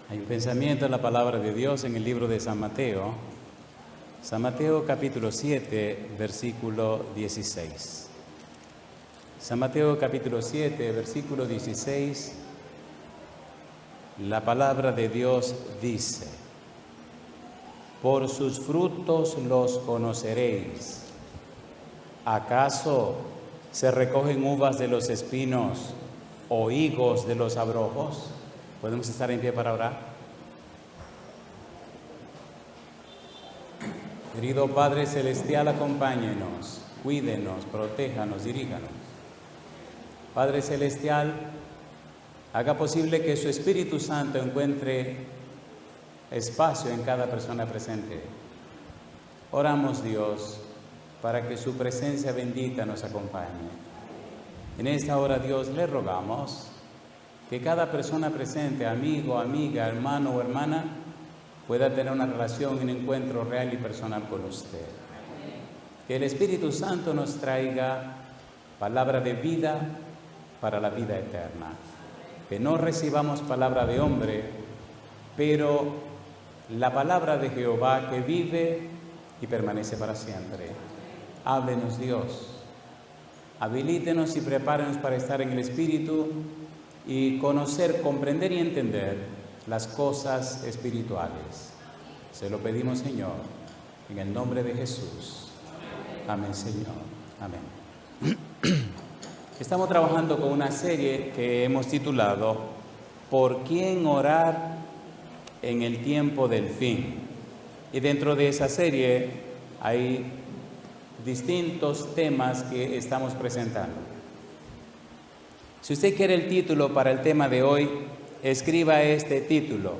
Hay un pensamiento en la palabra de Dios en el libro de San Mateo. San Mateo capítulo 7, versículo 16. San Mateo capítulo 7, versículo 16. La palabra de Dios dice: por sus frutos los conoceréis. ¿Acaso se recogen uvas de los espinos o higos de los abrojos? ¿Podemos estar en pie para orar? Querido Padre Celestial, acompáñenos, cuídenos, protéjanos, diríjanos. Padre Celestial, haga posible que su Espíritu Santo encuentre espacio en cada persona presente. Oramos, Dios, para que su presencia bendita nos acompañe. En esta hora, Dios, le rogamos que cada persona presente, amigo, amiga, hermano o hermana, pueda tener una relación, un encuentro real y personal con usted. Que el Espíritu Santo nos traiga palabra de vida para la vida eterna. Que no recibamos palabra de hombre, pero la palabra de Jehová que vive y permanece para siempre. Háblenos, Dios. Habilítenos y prepárenos para estar en el Espíritu y conocer, comprender y entender las cosas espirituales. Se lo pedimos, Señor, en el nombre de Jesús. Amén, Señor. Amén. Estamos trabajando con una serie que hemos titulado ¿Por quién orar en el tiempo del fin? Y dentro de esa serie hay distintos temas que estamos presentando. Si usted quiere el título para el tema de hoy, escriba este título: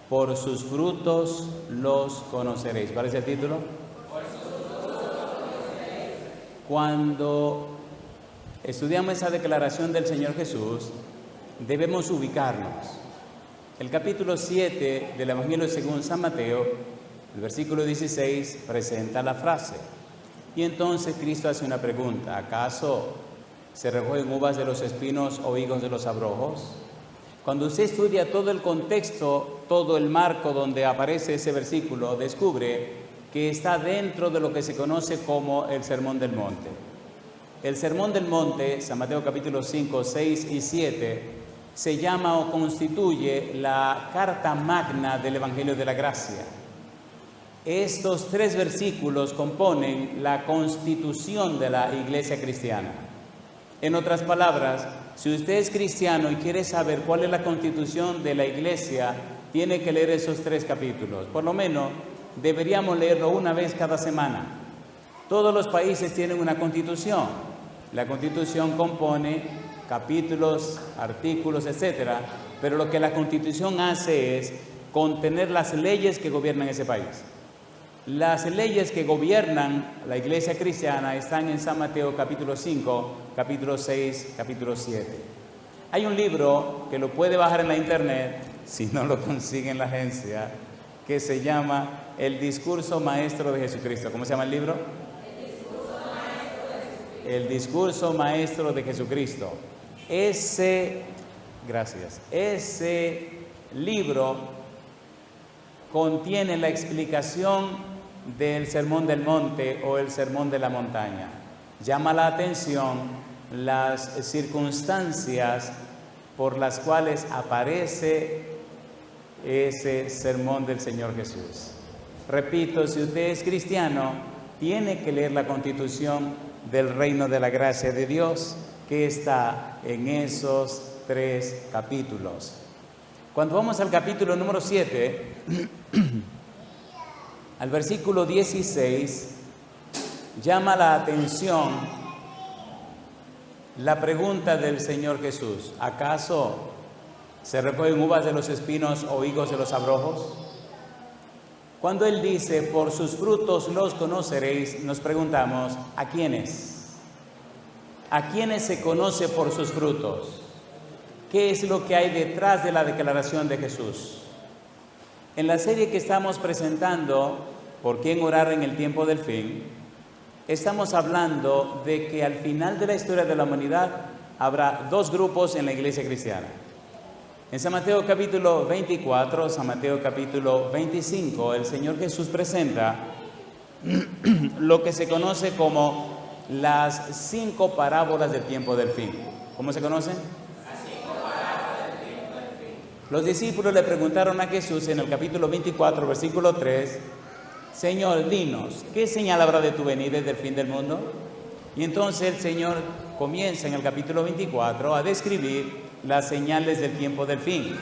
por sus frutos los conoceréis. ¿Cuál es el título? Por sus frutos los conoceréis. Cuando estudiamos esa declaración del Señor Jesús, debemos ubicarnos. El capítulo 7 del Evangelio según San Mateo, el versículo 16, presenta la frase. Y entonces Cristo hace una pregunta: ¿acaso se recogen uvas de los espinos o higos de los abrojos? Cuando usted estudia todo el contexto, todo el marco donde aparece ese versículo, descubre que está dentro de lo que se conoce como el Sermón del Monte. El Sermón del Monte, San Mateo capítulo 5, 6 y 7, se llama o constituye la carta magna del Evangelio de la Gracia. Estos tres versículos componen la constitución de la Iglesia cristiana. En otras palabras, si usted es cristiano y quiere saber cuál es la constitución de la Iglesia, tiene que leer esos tres capítulos. Por lo menos deberíamos leerlo una vez cada semana. Todos los países tienen una constitución. La constitución compone capítulos, artículos, etcétera, pero lo que la constitución hace es contener las leyes que gobiernan ese país. Las leyes que gobiernan la Iglesia cristiana están en San Mateo capítulo 5, capítulo 6, capítulo 7. Hay un libro que lo puede bajar en la internet, si no lo consigue en la agencia, que se llama El Discurso Maestro de Jesucristo. ¿Cómo se llama el libro? El Discurso Maestro de Jesucristo. Ese libro contiene la explicación del Sermón del Monte o el Sermón de la Montaña. Llama la atención las circunstancias por las cuales aparece ese sermón del Señor Jesús. Repito, si usted es cristiano, tiene que leer la Constitución del Reino de la Gracia de Dios, que está en esos tres capítulos. Cuando vamos al capítulo número 7, al versículo 16, llama la atención la pregunta del Señor Jesús: ¿acaso se recogen uvas de los espinos o higos de los abrojos? Cuando Él dice, por sus frutos los conoceréis, nos preguntamos, ¿a quiénes? ¿A quiénes se conoce por sus frutos? ¿Qué es lo que hay detrás de la declaración de Jesús? En la serie que estamos presentando, ¿por quién orar en el tiempo del fin?, estamos hablando de que al final de la historia de la humanidad habrá dos grupos en la iglesia cristiana. En San Mateo capítulo 24, San Mateo capítulo 25, el Señor Jesús presenta lo que se conoce como las 5 parábolas del tiempo del fin. ¿Cómo se conocen? Las 5 parábolas del tiempo del fin. Los discípulos le preguntaron a Jesús en el capítulo 24, versículo 3, Señor, dinos, ¿qué señal habrá de tu venida y del fin del mundo? Y entonces el Señor comienza en el capítulo 24 a describir las señales del tiempo del fin,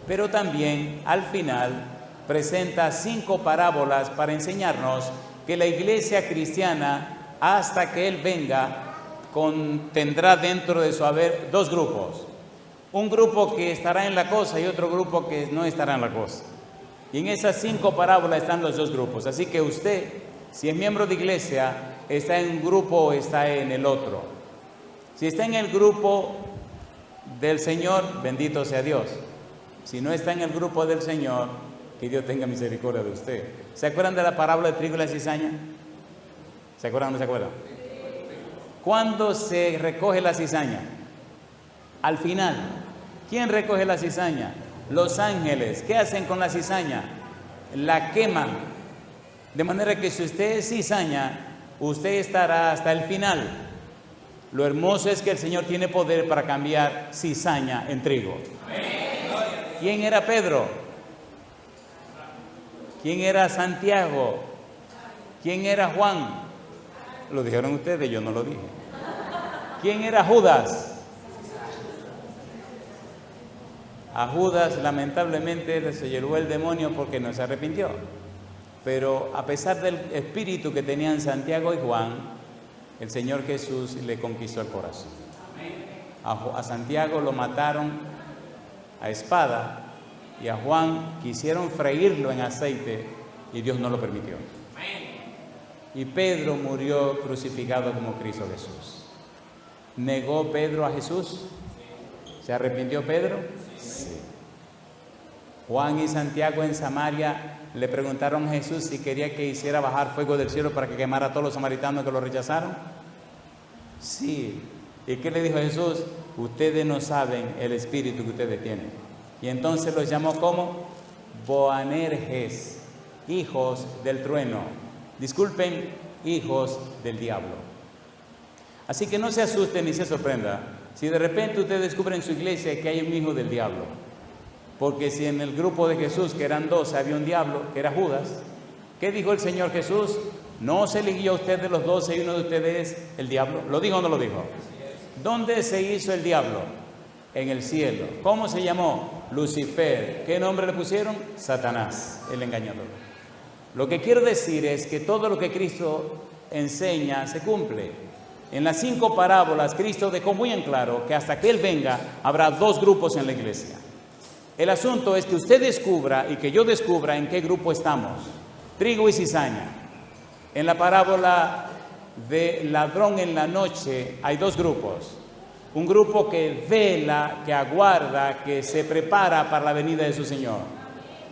pero también al final presenta 5 parábolas para enseñarnos que la iglesia cristiana, hasta que Él venga, tendrá dentro de su haber 2 grupos. Un grupo que estará en la cosa y otro grupo que no estará en la cosa. Y en esas 5 parábolas están los 2 grupos. Así que usted, si es miembro de iglesia, está en un grupo o está en el otro. Si está en el grupo del Señor, bendito sea Dios. Si no está en el grupo del Señor, que Dios tenga misericordia de usted. ¿Se acuerdan de la parábola de trigo y la cizaña? ¿Se acuerdan o no se acuerdan? ¿Cuándo se recoge la cizaña? Al final. ¿Quién recoge la cizaña? Los ángeles. ¿Qué hacen con la cizaña? La queman. De manera que si usted es cizaña, usted estará hasta el final. Lo hermoso es que el Señor tiene poder para cambiar cizaña en trigo. ¿Quién era Pedro? ¿Quién era Santiago? ¿Quién era Juan? Lo dijeron ustedes, yo no lo dije. ¿Quién era Judas? A Judas lamentablemente se llevó el demonio porque no se arrepintió. Pero a pesar del espíritu que tenían Santiago y Juan, el Señor Jesús le conquistó el corazón. A Santiago lo mataron a espada y a Juan quisieron freírlo en aceite y Dios no lo permitió. Y Pedro murió crucificado como Cristo Jesús. ¿Negó Pedro a Jesús? ¿Se arrepintió Pedro? Sí. Juan y Santiago en Samaria le preguntaron a Jesús si quería que hiciera bajar fuego del cielo para que quemara a todos los samaritanos que lo rechazaron. Sí. ¿Y qué le dijo Jesús? Ustedes no saben el espíritu que ustedes tienen. Y entonces los llamó como Boanerges, hijos del trueno. Disculpen, hijos del diablo. Así que no se asusten ni se sorprenda si de repente usted descubre en su iglesia que hay un hijo del diablo. Porque si en el grupo de Jesús, que eran 12, había un diablo, que era Judas, ¿qué dijo el Señor Jesús? ¿No se eligió a usted de los 12 y uno de ustedes es el diablo? ¿Lo dijo o no lo dijo? ¿Dónde se hizo el diablo? En el cielo. ¿Cómo se llamó? Lucifer. ¿Qué nombre le pusieron? Satanás, el engañador. Lo que quiero decir es que todo lo que Cristo enseña se cumple. En las 5 parábolas, Cristo dejó muy en claro que hasta que Él venga, habrá 2 grupos en la iglesia. El asunto es que usted descubra y que yo descubra en qué grupo estamos. Trigo y cizaña. En la parábola de ladrón en la noche hay 2 grupos. Un grupo que vela, que aguarda, que se prepara para la venida de su Señor.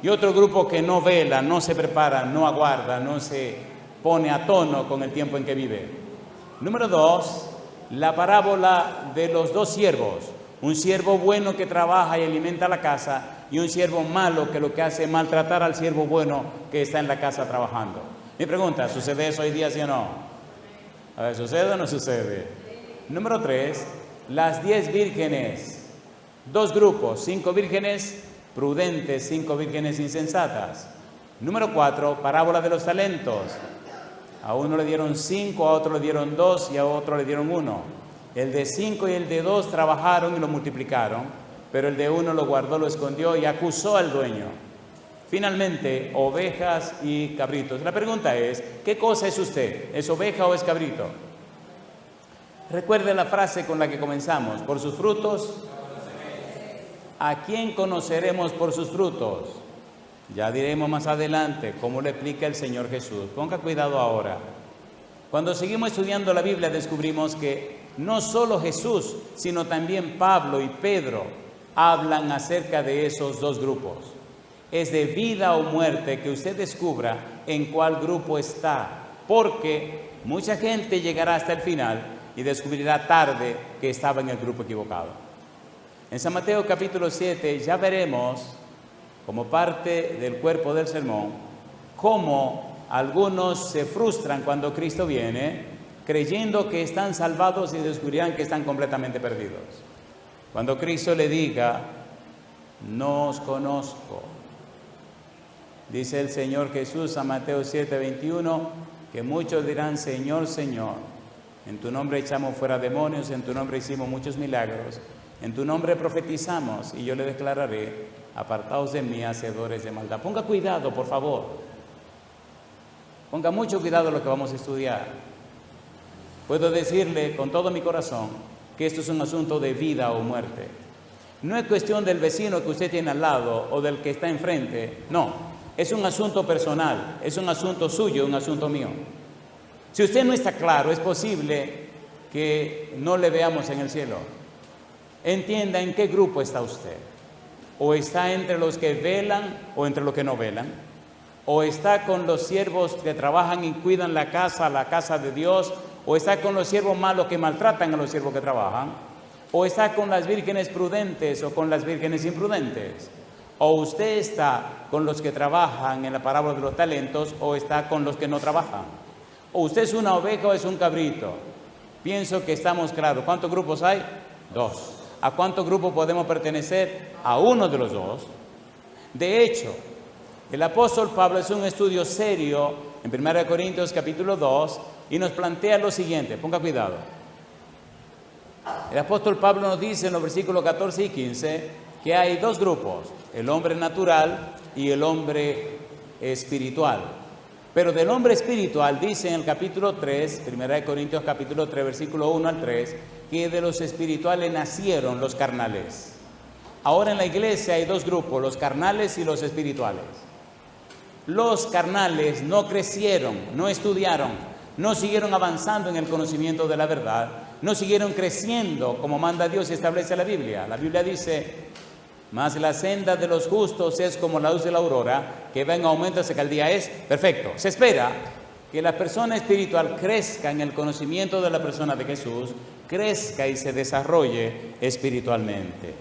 Y otro grupo que no vela, no se prepara, no aguarda, no se pone a tono con el tiempo en que vive. Número 2, la parábola de los 2 siervos. Un siervo bueno que trabaja y alimenta la casa y un siervo malo que lo que hace es maltratar al siervo bueno que está en la casa trabajando. Mi pregunta, ¿sucede eso hoy día, sí o no? A ver, ¿sucede o no sucede? Número 3, las 10 vírgenes. 2 grupos, 5 vírgenes prudentes, 5 vírgenes insensatas. Número 4, parábola de los talentos. A uno le dieron 5, a otro le dieron 2 y a otro le dieron 1. El de 5 y el de 2 trabajaron y lo multiplicaron, pero el de 1 lo guardó, lo escondió y acusó al dueño. Finalmente, ovejas y cabritos. La pregunta es, ¿qué cosa es usted? ¿Es oveja o es cabrito? Recuerde la frase con la que comenzamos, por sus frutos. ¿A quién conoceremos por sus frutos? Ya diremos más adelante cómo lo explica el Señor Jesús. Ponga cuidado ahora. Cuando seguimos estudiando la Biblia descubrimos que no solo Jesús, sino también Pablo y Pedro hablan acerca de esos 2 grupos. Es de vida o muerte que usted descubra en cuál grupo está, porque mucha gente llegará hasta el final y descubrirá tarde que estaba en el grupo equivocado. En San Mateo capítulo 7 ya veremos, como parte del cuerpo del sermón, cómo algunos se frustran cuando Cristo viene, creyendo que están salvados y descubrirán que están completamente perdidos. Cuando Cristo le diga, no os conozco, dice el Señor Jesús a Mateo 7:21, que muchos dirán, Señor, Señor, en tu nombre echamos fuera demonios, en tu nombre hicimos muchos milagros, en tu nombre profetizamos, y yo le declararé, apartaos de mí, hacedores de maldad. Ponga cuidado, por favor. Ponga mucho cuidado en lo que vamos a estudiar. Puedo decirle con todo mi corazón que esto es un asunto de vida o muerte. No es cuestión del vecino que usted tiene al lado o del que está enfrente, no. Es un asunto personal, es un asunto suyo, un asunto mío. Si usted no está claro, es posible que no le veamos en el cielo. Entienda en qué grupo está usted. O está entre los que velan o entre los que no velan. O está con los siervos que trabajan y cuidan la casa de Dios. O está con los siervos malos que maltratan a los siervos que trabajan. O está con las vírgenes prudentes o con las vírgenes imprudentes. O usted está con los que trabajan en la parábola de los talentos o está con los que no trabajan. O usted es una oveja o es un cabrito. Pienso que estamos claros. ¿Cuántos grupos hay? 2. ¿A cuántos grupos podemos pertenecer? A uno de los 2. De hecho, el apóstol Pablo es un estudio serio en 1 Corintios capítulo 2 y nos plantea lo siguiente. Ponga cuidado. El apóstol Pablo nos dice en los versículos 14 y 15 que hay 2 grupos, el hombre natural y el hombre espiritual. Pero del hombre espiritual dice en el capítulo 3, 1 Corintios capítulo 3, versículo 1 al 3, que de los espirituales nacieron los carnales. Ahora en la iglesia hay 2 grupos, los carnales y los espirituales. Los carnales no crecieron, no estudiaron, no siguieron avanzando en el conocimiento de la verdad, no siguieron creciendo como manda Dios y establece la Biblia. La Biblia dice, mas la senda de los justos es como la luz de la aurora, que va en aumento hasta que el día es perfecto. Se espera que la persona espiritual crezca en el conocimiento de la persona de Jesús, crezca y se desarrolle espiritualmente.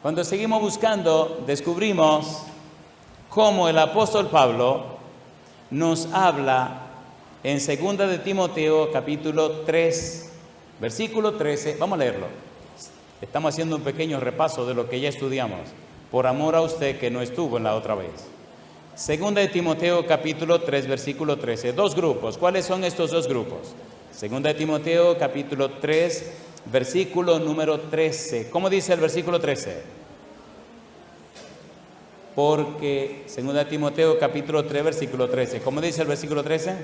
Cuando seguimos buscando, descubrimos cómo el apóstol Pablo nos habla en 2 de Timoteo capítulo 3, versículo 13. Vamos a leerlo. Estamos haciendo un pequeño repaso de lo que ya estudiamos, por amor a usted que no estuvo en la otra vez. 2 de Timoteo capítulo 3, versículo 13. 2 grupos. ¿Cuáles son estos 2 grupos? 2 de Timoteo capítulo 3, versículo número 13. ¿Cómo dice el versículo 13? Porque 2 de Timoteo capítulo 3, versículo 13. ¿Cómo dice el versículo 13?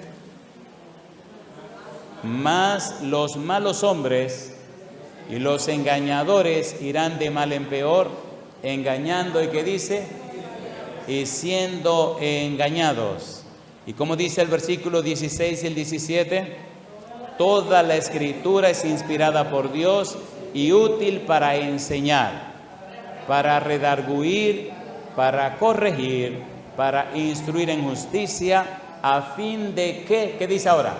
Mas los malos hombres y los engañadores irán de mal en peor, engañando, ¿y qué dice? Y siendo engañados. ¿Y cómo dice el versículo 16 y el 17? Toda la escritura es inspirada por Dios y útil para enseñar, para redarguir, para corregir, para instruir en justicia, a fin de que, ¿qué dice ahora?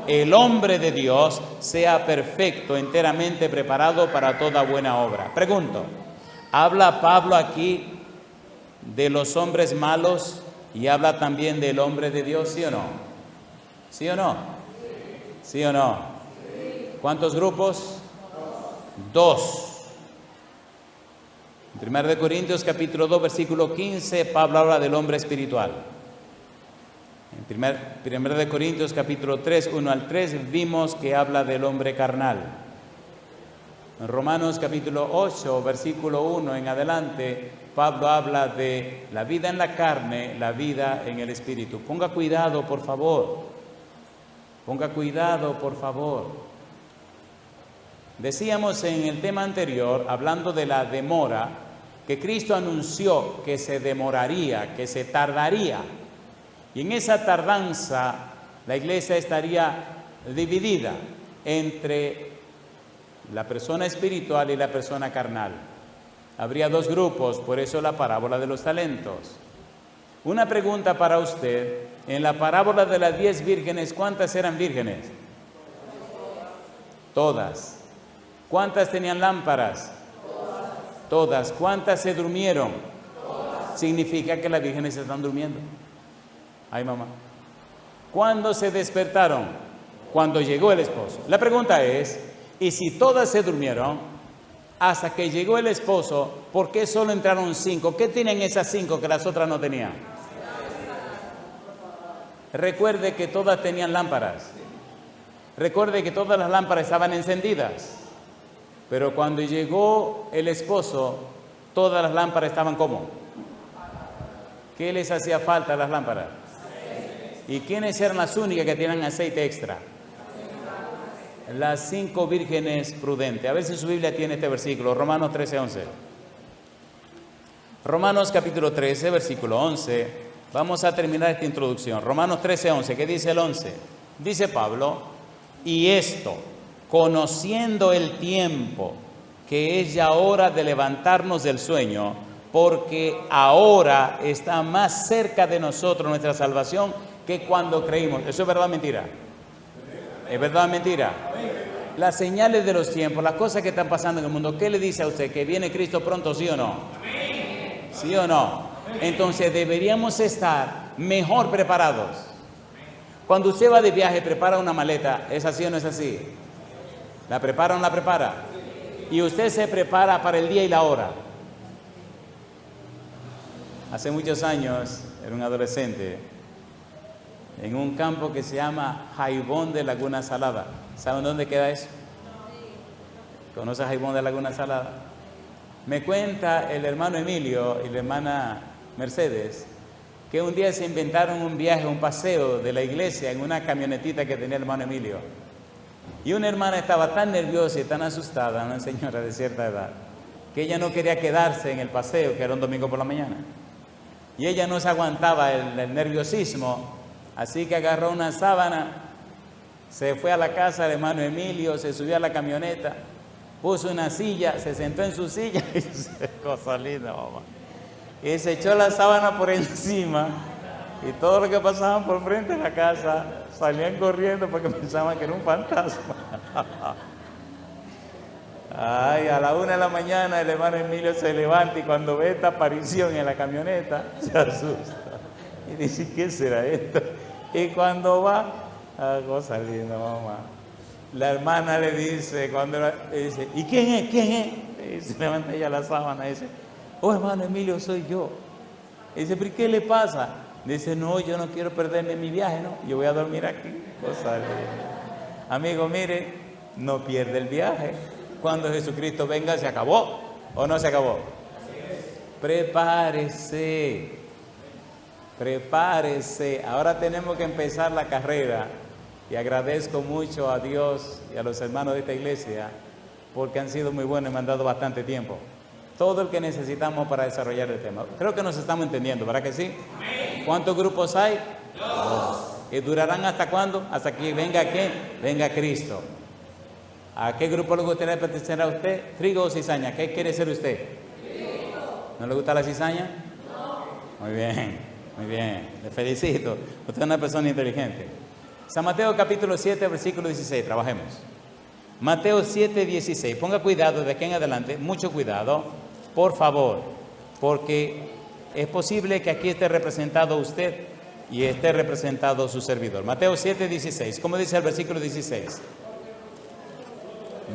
El hombre de Dios sea perfecto, enteramente preparado para toda buena obra. Pregunto, ¿habla Pablo aquí de los hombres malos y habla también del hombre de Dios, sí o no? ¿Sí o no? ¿Sí o no? ¿Cuántos grupos? 2. En 1 Corintios capítulo 2, versículo 15, Pablo habla del hombre espiritual. En 1 Corintios capítulo 3, 1 al 3, vimos que habla del hombre carnal. En Romanos capítulo 8, versículo 1 en adelante, Pablo habla de la vida en la carne, la vida en el espíritu. Ponga cuidado, por favor. Ponga cuidado, por favor. Decíamos en el tema anterior, hablando de la demora, que Cristo anunció que se demoraría, que se tardaría. Y en esa tardanza, la iglesia estaría dividida entre la persona espiritual y la persona carnal. Habría 2 grupos, por eso la parábola de los talentos. Una pregunta para usted, en la parábola de las 10 vírgenes, ¿cuántas eran vírgenes? Todas. ¿Cuántas tenían lámparas? Todas. ¿Cuántas se durmieron? Significa que las vírgenes se están durmiendo. Ay, mamá. ¿Cuándo se despertaron? Cuando llegó el esposo. La pregunta es, ¿y si todas se durmieron hasta que llegó el esposo, por qué solo entraron 5? ¿Qué tienen esas 5 que las otras no tenían? Recuerde que todas tenían lámparas. Recuerde que todas las lámparas estaban encendidas. Pero cuando llegó el esposo, todas las lámparas estaban ¿cómo? ¿Qué les hacía falta a las lámparas? ¿Y quiénes eran las únicas que tenían aceite extra? Las 5 vírgenes prudentes. A ver si su Biblia tiene este versículo, Romanos 13:11. Romanos capítulo 13, versículo 11. Vamos a terminar esta introducción. Romanos 13:11. ¿Qué dice el 11? Dice Pablo, y esto, conociendo el tiempo, que es ya hora de levantarnos del sueño, porque ahora está más cerca de nosotros nuestra salvación que cuando creímos. ¿Eso es verdad o mentira? ¿Es verdad o mentira? Las señales de los tiempos, las cosas que están pasando en el mundo, ¿qué le dice a usted? ¿Que viene Cristo pronto, sí o no? ¿Sí o no? Entonces deberíamos estar mejor preparados. Cuando usted va de viaje, prepara una maleta, ¿es así o no es así? ¿La prepara o no la prepara? Y usted se prepara para el día y la hora. Hace muchos años, era un adolescente, en un campo que se llama Jaibón de Laguna Salada. ¿Saben dónde queda eso? ¿Conoce Jaibón de Laguna Salada? Me cuenta el hermano Emilio y la hermana Mercedes que un día se inventaron un viaje, un paseo de la iglesia en una camionetita que tenía el hermano Emilio. Y una hermana estaba tan nerviosa y tan asustada, una señora de cierta edad, que ella no quería quedarse en el paseo, que era un domingo por la mañana. Y ella no se aguantaba el nerviosismo, así que agarró una sábana, se fue a la casa del hermano Emilio, se subió a la camioneta, puso una silla, se sentó en su silla y cosa linda, mamá. Y se echó la sábana por encima y todo lo que pasaban por frente de la casa salían corriendo porque pensaban que era un fantasma. Ay, a la 1 de la mañana el hermano Emilio se levanta y cuando ve esta aparición en la camioneta se asusta y dice, ¿qué será esto? Y cuando va, cosa linda, mamá. La hermana le dice, le dice, ¿y quién es? ¿Quién es? Y se levanta ella la sábana y dice, oh, hermano Emilio, soy yo. Y dice, ¿pero qué le pasa? Dice, no, yo no quiero perderme mi viaje, ¿no? Yo voy a dormir aquí. Cosa linda. Amigo, mire, no pierde el viaje. Cuando Jesucristo venga, ¿se acabó o no se acabó? Prepárese. Prepárese. Ahora tenemos que empezar la carrera. Y agradezco mucho a Dios y a los hermanos de esta iglesia porque han sido muy buenos y me han dado bastante tiempo. Todo el que necesitamos para desarrollar el tema. Creo que nos estamos entendiendo, ¿verdad que sí? ¿Cuántos grupos hay? 2. ¿Y durarán hasta cuándo? Hasta que venga ¿quién? Venga Cristo. ¿A qué grupo le gustaría pertenecer a usted? ¿Trigo o cizaña? ¿Qué quiere ser usted? Trigo. ¿No le gusta la cizaña? No. Muy bien, muy bien. Le felicito. Usted es una persona inteligente. San Mateo capítulo 7, versículo 16. Trabajemos. Mateo 7, 16. Ponga cuidado de aquí en adelante. Mucho cuidado, por favor. Porque es posible que aquí esté representado usted y esté representado su servidor. Mateo 7, 16. ¿Cómo dice el versículo 16?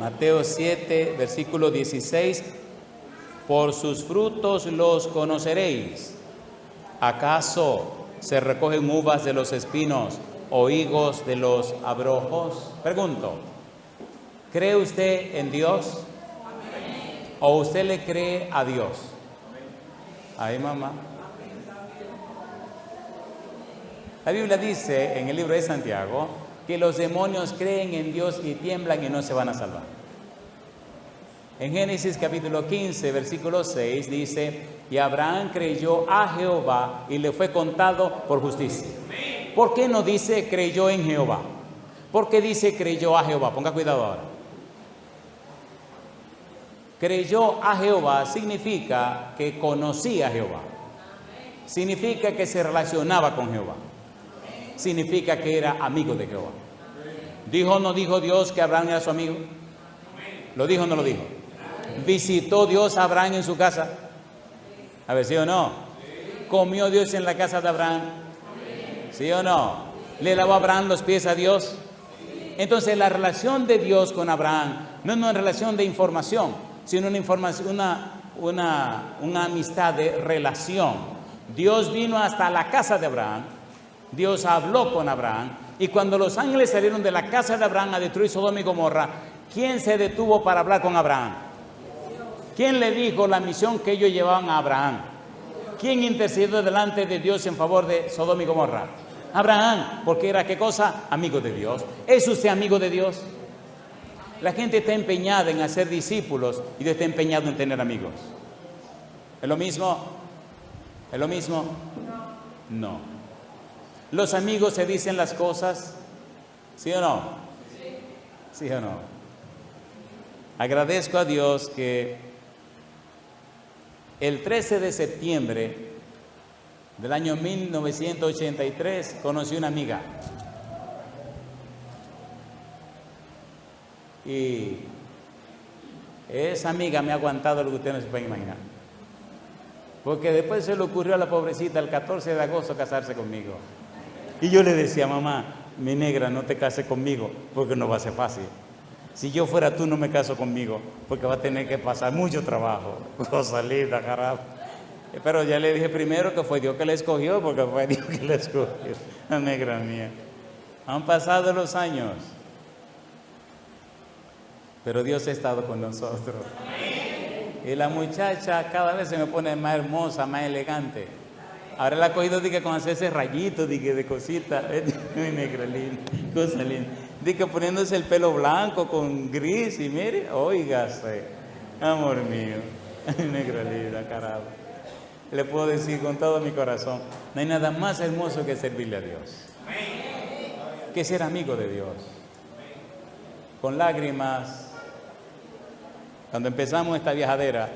Mateo 7, versículo 16. Por sus frutos los conoceréis. ¿Acaso se recogen uvas de los espinos o higos de los abrojos? Pregunto, ¿cree usted en Dios? ¿O usted le cree a Dios? Ay, mamá. La Biblia dice en el libro de Santiago que los demonios creen en Dios y tiemblan y no se van a salvar. En Génesis capítulo 15, versículo 6 dice, y Abraham creyó a Jehová y le fue contado por justicia. ¿Por qué no dice creyó en Jehová? ¿Por qué dice creyó a Jehová? Ponga cuidado ahora. Creyó a Jehová significa que conocía a Jehová. Significa que se relacionaba con Jehová. Significa que era amigo de Jehová. ¿Dijo o no dijo Dios que Abraham era su amigo? ¿Lo dijo o no lo dijo? ¿Visitó Dios a Abraham en su casa? A ver, ¿sí o no? ¿Comió Dios en la casa de Abraham? ¿Sí o no? ¿Le lavó a Abraham los pies a Dios? Entonces la relación de Dios con Abraham no es una relación de información, sino una amistad de relación. Dios vino hasta la casa de Abraham, Dios habló con Abraham, y cuando los ángeles salieron de la casa de Abraham a destruir Sodoma y Gomorra, ¿quién se detuvo para hablar con Abraham? ¿Quién le dijo la misión que ellos llevaban a Abraham? ¿Quién intercedió delante de Dios en favor de Sodoma y Gomorra? Abraham, porque era ¿qué cosa? Amigo de Dios. ¿Es usted amigo de Dios? La gente está empeñada en hacer discípulos y Dios está empeñado en tener amigos. ¿Es lo mismo? ¿Es lo mismo? No. ¿Los amigos se dicen las cosas? ¿Sí o no? ¿Sí o no? Agradezco a Dios que el 13 de septiembre del año 1983 conocí una amiga. Y esa amiga me ha aguantado lo que ustedes no se pueden imaginar. Porque después se le ocurrió a la pobrecita el 14 de agosto casarse conmigo. Y yo le decía, mamá, mi negra, no te cases conmigo porque no va a ser fácil. Si yo fuera tú, no me caso conmigo porque va a tener que pasar mucho trabajo. Cosa linda, carajo. Pero ya le dije primero que fue Dios que le escogió, porque fue Dios que le escogió. La negra mía. Han pasado los años, pero Dios ha estado con nosotros. Y la muchacha cada vez se me pone más hermosa, más elegante. Ahora la ha cogido con hacerse rayitos, de cositas. Muy negra, linda, cosa linda. Poniéndose el pelo blanco con gris y mire, óigase, amor mío, negra linda, carajo. Le puedo decir con todo mi corazón, no hay nada más hermoso que servirle a Dios, que ser amigo de Dios. Con lágrimas, cuando empezamos esta viajadera,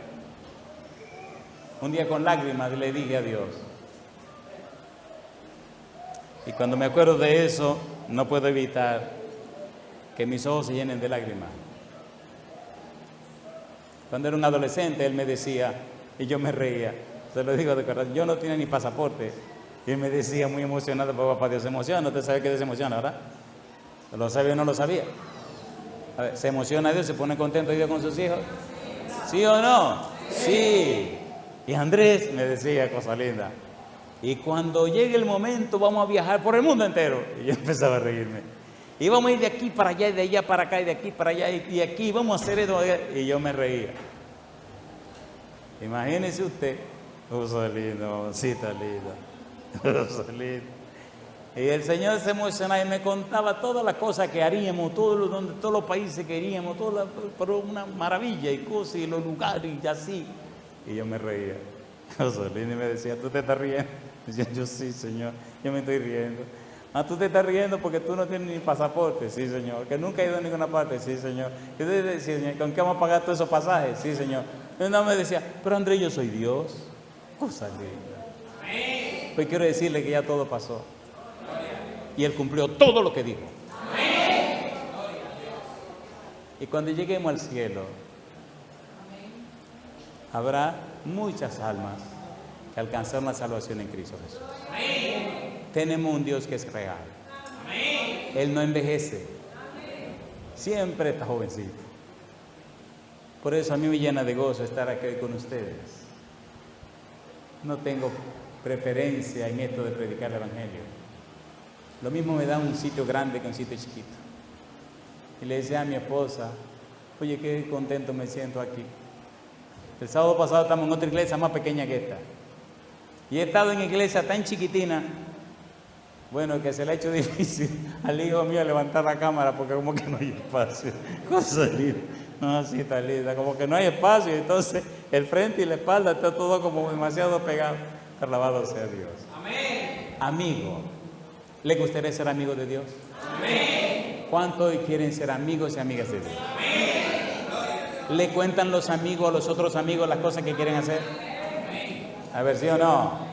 un día con lágrimas le dije a Dios, y cuando me acuerdo de eso, no puedo evitar que mis ojos se llenen de lágrimas. Cuando era un adolescente, él me decía, y yo me reía, se lo digo de corazón, yo no tenía ni pasaporte. Y él me decía muy emocionado, papá, Dios se emociona. Usted sabe que Dios se emociona, ¿verdad? ¿Lo sabía o no lo sabía? A ver, ¿se emociona Dios? ¿Se pone contento Dios con sus hijos? ¿Sí o no? Sí. Y Andrés me decía, cosa linda, y cuando llegue el momento vamos a viajar por el mundo entero. Y yo empezaba a reírme. Y vamos a ir de aquí para allá, y de allá para acá, y de aquí para allá, y aquí vamos a hacer esto. Y yo me reía. Imagínese usted, cosa linda, mamacita linda, cosa linda. Y el Señor se emocionaba y me contaba todas las cosas que haríamos, todos los países que iríamos, pero una maravilla y cosas, y los lugares y así. Y yo me reía. Cosa linda, y me decía, ¿tú te estás riendo? Y decía, yo sí, Señor, yo me estoy riendo. Ah, tú te estás riendo porque tú no tienes ni pasaporte, sí, Señor. Que nunca he ido a ninguna parte, sí, Señor. Y yo decía, Señor, ¿con qué vamos a pagar todos esos pasajes? Sí, Señor. Y uno me decía, pero Andrés, yo soy Dios. Cosa linda. Pues quiero decirle que ya todo pasó. Y Él cumplió todo lo que dijo. Y cuando lleguemos al cielo, habrá muchas almas que alcanzarán la salvación en Cristo Jesús. Tenemos un Dios que es real. Él no envejece. Siempre está jovencito. Por eso a mí me llena de gozo estar aquí con ustedes. No tengo preferencia en esto de predicar el Evangelio. Lo mismo me da un sitio grande que un sitio chiquito. Y le decía a mi esposa, oye, qué contento me siento aquí. El sábado pasado estamos en otra iglesia más pequeña que esta. Y he estado en iglesia tan chiquitina, bueno, que se le ha hecho difícil al hijo mío levantar la cámara porque como que no hay espacio. Cosa linda. No, así está linda. Como que no hay espacio, y entonces el frente y la espalda está todo como demasiado pegado. Alabado sea Dios. Amén. Amigo, ¿le gustaría ser amigo de Dios? Amén. ¿Cuántos hoy quieren ser amigos y amigas de Dios? Amén. ¿Le cuentan los amigos a los otros amigos las cosas que quieren hacer? Amén. A ver, ¿sí o no?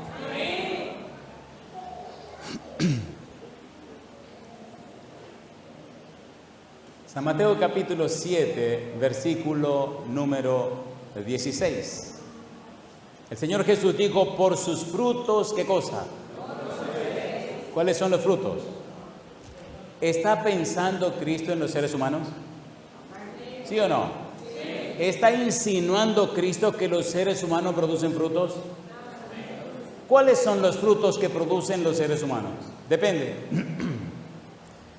San Mateo capítulo 7, versículo número 16. El Señor Jesús dijo, por sus frutos, ¿qué cosa? ¿Cuáles son los frutos? ¿Está pensando Cristo en los seres humanos? ¿Sí o no? ¿Está insinuando Cristo que los seres humanos producen frutos? ¿Cuáles son los frutos que producen los seres humanos? Depende.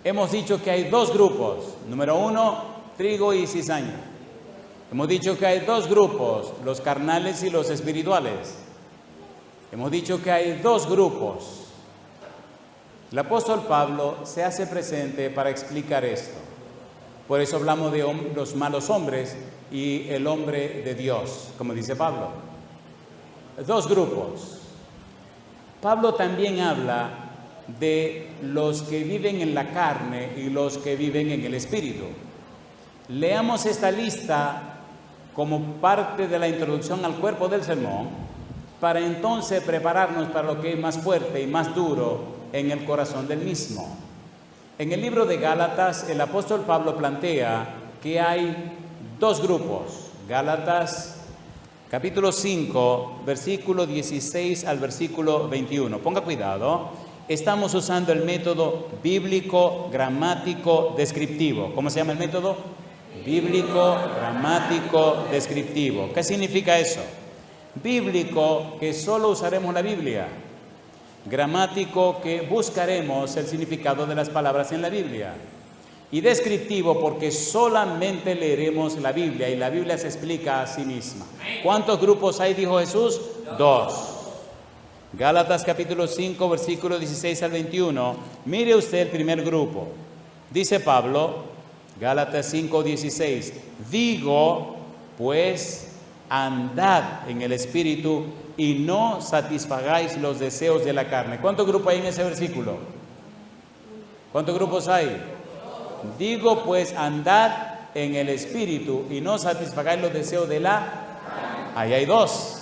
Hemos dicho que hay dos grupos. Número uno, trigo y cizaña. Hemos dicho que hay dos grupos, los carnales y los espirituales. Hemos dicho que hay dos grupos. El apóstol Pablo se hace presente para explicar esto. Por eso hablamos de los malos hombres y el hombre de Dios, como dice Pablo. Dos grupos. Pablo también habla de los que viven en la carne y los que viven en el espíritu. Leamos esta lista como parte de la introducción al cuerpo del sermón, para entonces prepararnos para lo que es más fuerte y más duro en el corazón del mismo. En el libro de Gálatas, el apóstol Pablo plantea que hay dos grupos. Gálatas capítulo 5, versículo 16 al versículo 21. Ponga cuidado. Estamos usando el método bíblico, gramático, descriptivo. ¿Cómo se llama el método? Bíblico, gramático, descriptivo. ¿Qué significa eso? Bíblico, que solo usaremos la Biblia. Gramático, que buscaremos el significado de las palabras en la Biblia. Y descriptivo, porque solamente leeremos la Biblia y la Biblia se explica a sí misma. ¿Cuántos grupos hay, dijo Jesús? Dos. Gálatas capítulo 5, versículo 16 al 21. Mire usted el primer grupo. Dice Pablo, Gálatas 5, 16. Digo, pues, andad en el Espíritu y no satisfagáis los deseos de la carne. ¿Cuántos grupos hay en ese versículo? ¿Cuántos grupos hay? Digo, pues, andad en el Espíritu y no satisfagáis los deseos de la carne. Ahí hay dos.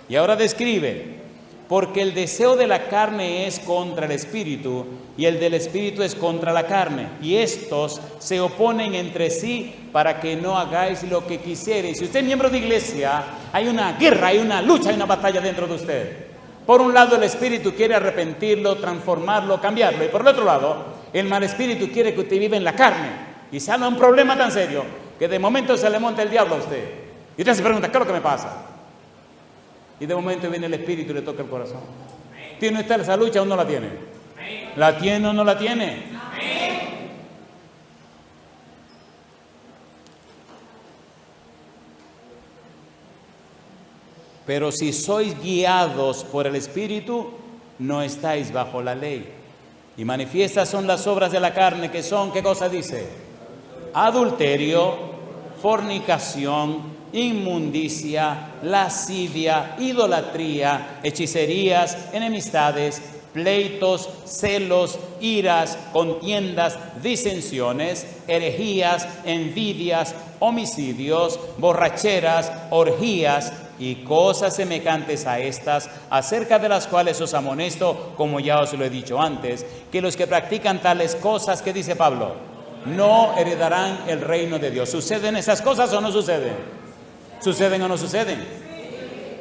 Y ahora describe. Porque el deseo de la carne es contra el espíritu y el del espíritu es contra la carne. Y estos se oponen entre sí para que no hagáis lo que quisierais. Si usted es miembro de iglesia, hay una guerra, hay una lucha, hay una batalla dentro de usted. Por un lado el espíritu quiere arrepentirlo, transformarlo, cambiarlo. Y por el otro lado, el mal espíritu quiere que usted viva en la carne. Y se habla un problema tan serio que de momento se le monta el diablo a usted. Y usted se pregunta, ¿qué es lo que me pasa? Y de momento viene el espíritu y le toca el corazón. ¿Tiene usted esa lucha o no la tiene? ¿La tiene o no la tiene? Pero si sois guiados por el espíritu, no estáis bajo la ley. Y manifiestas son las obras de la carne, que son, ¿qué cosa dice? Adulterio, fornicación, inmundicia, lascivia, idolatría, hechicerías, enemistades, pleitos, celos, iras, contiendas, disensiones, herejías, envidias, homicidios, borracheras, orgías y cosas semejantes a estas, acerca de las cuales os amonesto, como ya os lo he dicho antes, que los que practican tales cosas, ¿qué dice Pablo? No heredarán el reino de Dios. ¿Suceden esas cosas o no suceden? ¿Suceden o no suceden?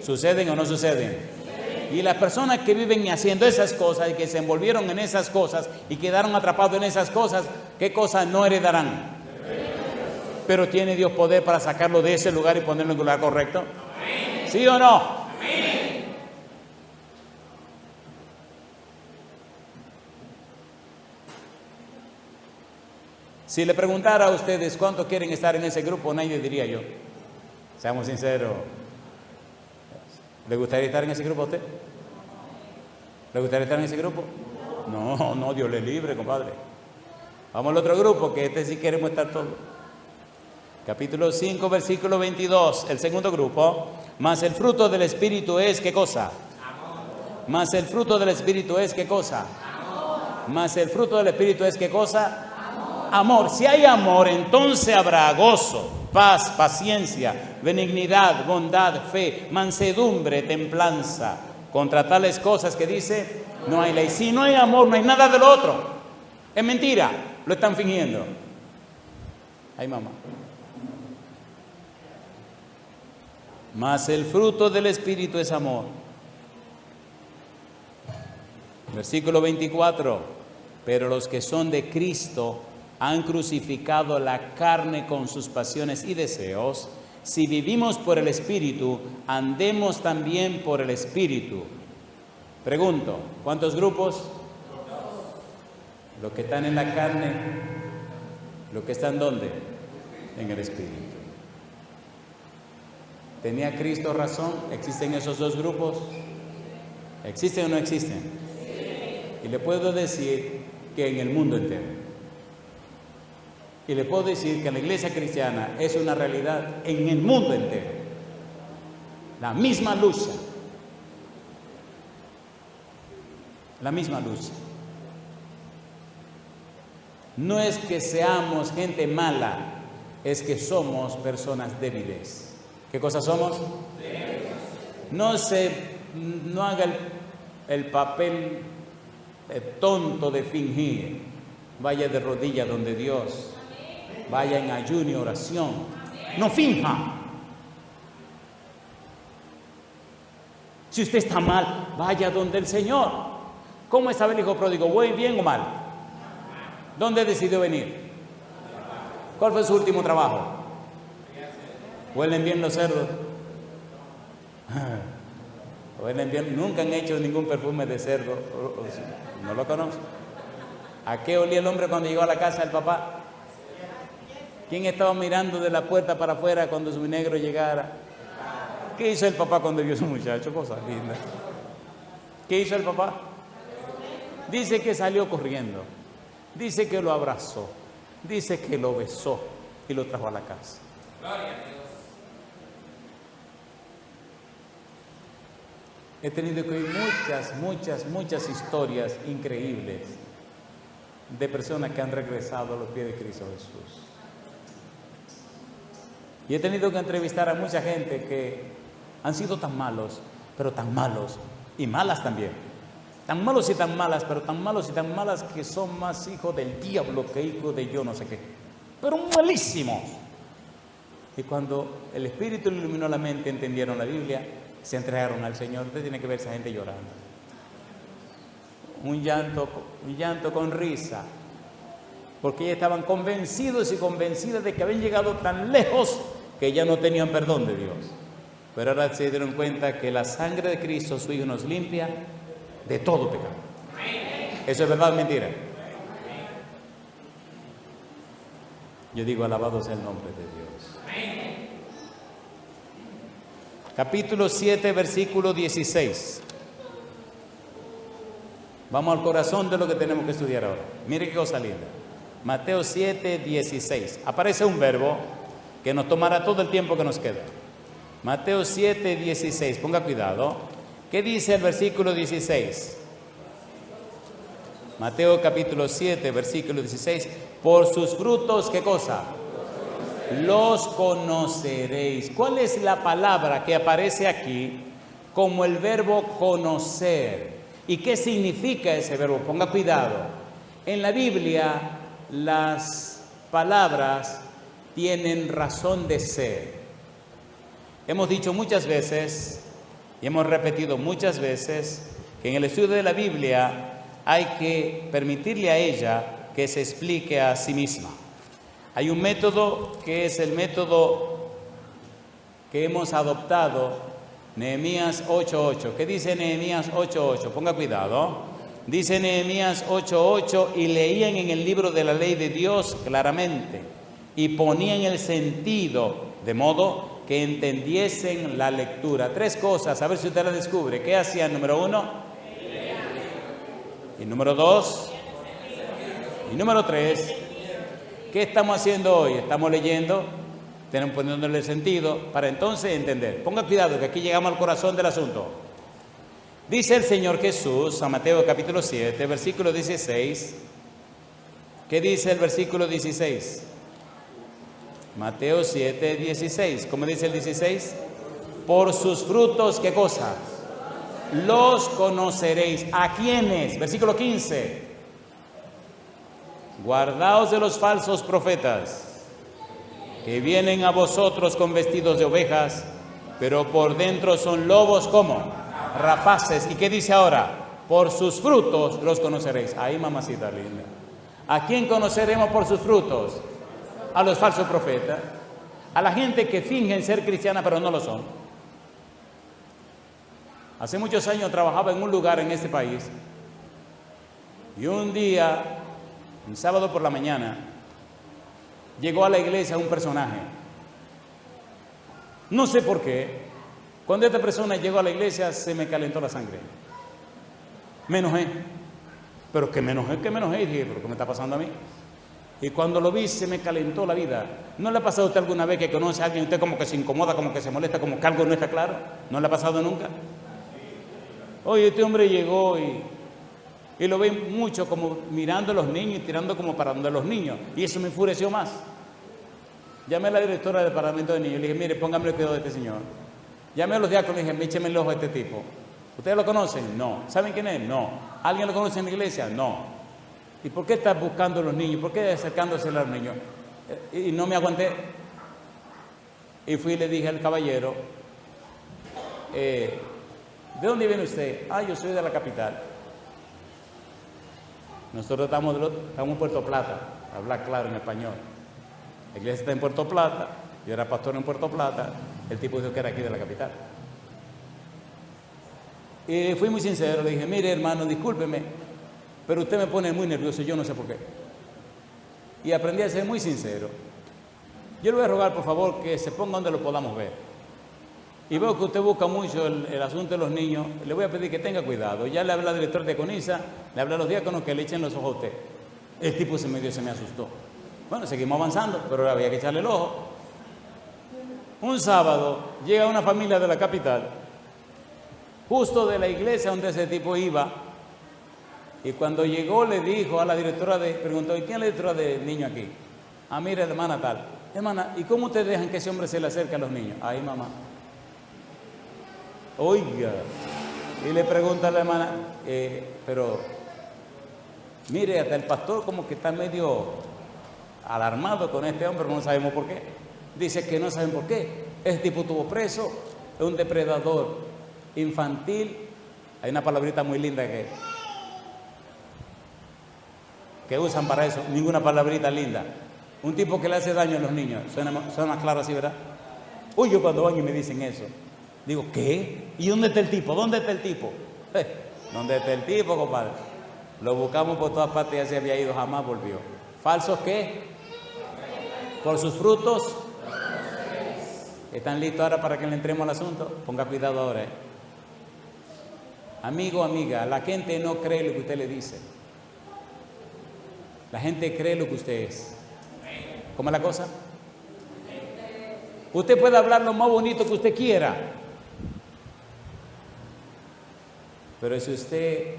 ¿Suceden o no suceden? Y las personas que viven haciendo esas cosas y que se envolvieron en esas cosas y quedaron atrapados en esas cosas, ¿qué cosas no heredarán? Pero ¿tiene Dios poder para sacarlo de ese lugar y ponerlo en el lugar correcto? ¿Sí o no? Si le preguntara a ustedes cuántos quieren estar en ese grupo, nadie diría yo. Seamos sinceros. ¿Le gustaría estar en ese grupo a usted? ¿Le gustaría estar en ese grupo? No, Dios le libre, compadre. Vamos al otro grupo, que sí queremos estar todos. Capítulo 5, versículo 22, el segundo grupo. Mas el fruto del Espíritu es, ¿qué cosa? Amor. Mas el fruto del Espíritu es, ¿qué cosa? Amor. Mas el fruto del Espíritu es, ¿qué cosa? Amor. Si hay amor, entonces habrá gozo, paz, paciencia, benignidad, bondad, fe, mansedumbre, templanza. Contra tales cosas que dice, no hay ley. Si no hay amor, no hay nada de lo otro. Es mentira, lo están fingiendo. Ay, mamá. Mas el fruto del Espíritu es amor. Versículo 24. Pero los que son de Cristo han crucificado la carne con sus pasiones y deseos. Si vivimos por el Espíritu, andemos también por el Espíritu. Pregunto, ¿cuántos grupos? Los que están en la carne, los que están ¿dónde? En el Espíritu. ¿Tenía Cristo razón? ¿Existen esos dos grupos? ¿Existen o no existen? Sí. Y le puedo decir que en el mundo entero. Y le puedo decir que la iglesia cristiana es una realidad en el mundo entero. La misma lucha. La misma lucha. No es que seamos gente mala, es que somos personas débiles. ¿Qué cosa somos? No haga el papel tonto de fingir. Vaya de rodillas donde Dios. Vaya en ayuno y oración. No finja. Si usted está mal, vaya donde el Señor. ¿Cómo estaba el hijo pródigo? ¿Voy bien o mal? ¿Dónde decidió venir? ¿Cuál fue su último trabajo? ¿Huelen bien los cerdos? ¿Huelen bien? Nunca han hecho ningún perfume de cerdo. ¿No lo conozco? ¿A qué olía el hombre cuando llegó a la casa del papá? ¿Quién estaba mirando de la puerta para afuera cuando su negro llegara? ¿Qué hizo el papá cuando vio a su muchacho? Cosa linda. ¿Qué hizo el papá? Dice que salió corriendo. Dice que lo abrazó. Dice que lo besó y lo trajo a la casa. Gloria a Dios. He tenido que oír muchas historias increíbles de personas que han regresado a los pies de Cristo Jesús. Y he tenido que entrevistar a mucha gente que han sido tan malos, pero tan malos, y malas también. Tan malos y tan malas, pero tan malos y tan malas que son más hijos del diablo que hijos de yo no sé qué. Pero malísimos. Y cuando el Espíritu le iluminó la mente, entendieron la Biblia, se entregaron al Señor. Usted tiene que ver a esa gente llorando. Un llanto con risa. Porque ellos estaban convencidos y convencidas de que habían llegado tan lejos que ya no tenían perdón de Dios. Pero ahora se dieron cuenta que la sangre de Cristo, su Hijo, nos limpia de todo pecado. ¿Eso es verdad o mentira? Yo digo, alabado sea el nombre de Dios. Capítulo 7, versículo 16. Vamos al corazón de lo que tenemos que estudiar ahora. Mire qué cosa linda. Mateo 7, 16. Aparece un verbo que nos tomará todo el tiempo que nos queda. Mateo 7, 16. Ponga cuidado. ¿Qué dice el versículo 16? Mateo capítulo 7, versículo 16. Por sus frutos, ¿qué cosa? Los conoceréis. ¿Cuál es la palabra que aparece aquí como el verbo conocer? ¿Y qué significa ese verbo? Ponga cuidado. En la Biblia las palabras tienen razón de ser. Hemos dicho muchas veces y hemos repetido muchas veces que en el estudio de la Biblia hay que permitirle a ella que se explique a sí misma. Hay un método que es el método que hemos adoptado, Nehemías 8:8. ¿Qué dice Nehemías 8:8? Ponga cuidado. Dice Nehemías 8:8, y leían en el libro de la ley de Dios claramente, y ponían el sentido, de modo que entendiesen la lectura. Tres cosas, a ver si usted las descubre. ¿Qué hacían? Número 1. Y número 2. Y número 3. ¿Qué estamos haciendo hoy? Estamos leyendo, tenemos poniéndole sentido para entonces entender. Ponga cuidado que aquí llegamos al corazón del asunto. Dice el Señor Jesús a Mateo capítulo 7, versículo 16. ¿Qué dice el versículo 16? Mateo 7, 16. ¿Cómo dice el 16? Por sus frutos, ¿qué cosa? Los conoceréis. ¿A quiénes? Versículo 15. Guardaos de los falsos profetas. que vienen a vosotros con vestidos de ovejas, pero por dentro son lobos, ¿cómo? Rapaces. ¿Y qué dice ahora? Por sus frutos los conoceréis. Ahí, mamacita linda. ¿A quién conoceremos por sus frutos? A los falsos profetas, a la gente que fingen ser cristiana pero no lo son. Hace muchos años trabajaba en un lugar en este país y un día, un sábado por la mañana, llegó a la iglesia un personaje. No sé por qué. Cuando esta persona llegó a la iglesia se me calentó la sangre. Me enojé. Pero que me enojé. Y dije, ¿pero qué me está pasando a mí? Y cuando lo vi se me calentó la vida. ¿No le ha pasado a usted alguna vez que conoce a alguien y usted como que se incomoda, como que se molesta, como que algo no está claro? ¿No le ha pasado nunca? Oye, este hombre llegó y lo ve mucho como mirando a los niños y tirando como para donde los niños. Y eso me enfureció más. Llamé a la directora del departamento de niños y le dije, mire, póngame el cuidado de este señor. Llamé a los diáconos y le dije, écheme el ojo a este tipo. ¿Ustedes lo conocen? No. ¿Saben quién es? No. ¿Alguien lo conoce en la iglesia? No. ¿Y por qué está buscando a los niños? ¿Por qué acercándose a los niños? Y no me aguanté. Y fui y le dije al caballero, ¿de dónde viene usted? Ah, yo soy de la capital. Nosotros estamos en Puerto Plata, hablar claro en español. La iglesia está en Puerto Plata, yo era pastor en Puerto Plata, el tipo dijo que era aquí de la capital. Y fui muy sincero, le dije, mire hermano, discúlpeme, pero usted me pone muy nervioso, yo no sé por qué. Y aprendí a ser muy sincero. Yo le voy a rogar, por favor, que se ponga donde lo podamos ver. Y veo que usted busca mucho el asunto de los niños, le voy a pedir que tenga cuidado. Ya le hablé al director de Conisa, le hablé a los diáconos que le echen los ojos a usted. El tipo se me asustó. Bueno, seguimos avanzando, pero ahora había que echarle el ojo. Un sábado llega una familia de la capital, justo de la iglesia donde ese tipo iba, y cuando llegó le dijo a la directora preguntó, ¿y quién es la directora del niño aquí? Ah, mira, hermana tal. Hermana, ¿y cómo ustedes dejan que ese hombre se le acerque a los niños? Ahí, mamá. Oiga, y le pregunta a la hermana, pero mire, hasta el pastor como que está medio alarmado con este hombre, no sabemos por qué. Dice que no saben por qué. Ese tipo estuvo preso, es un depredador infantil. Hay una palabrita muy linda que usan para eso, ninguna palabrita linda. Un tipo que le hace daño a los niños, suena claro así, ¿verdad? Uy, yo cuando van y me dicen eso, digo, ¿qué? ¿Y dónde está el tipo? ¿Dónde está el tipo? ¿Dónde está el tipo, compadre? Lo buscamos por todas partes, ya se había ido, jamás volvió. ¿Falsos qué? Por sus frutos. ¿Están listos ahora para que le entremos al asunto? Ponga cuidado ahora. Amigo, amiga, la gente no cree lo que usted le dice. La gente cree lo que usted es. ¿Cómo es la cosa? Usted puede hablar lo más bonito que usted quiera, pero si usted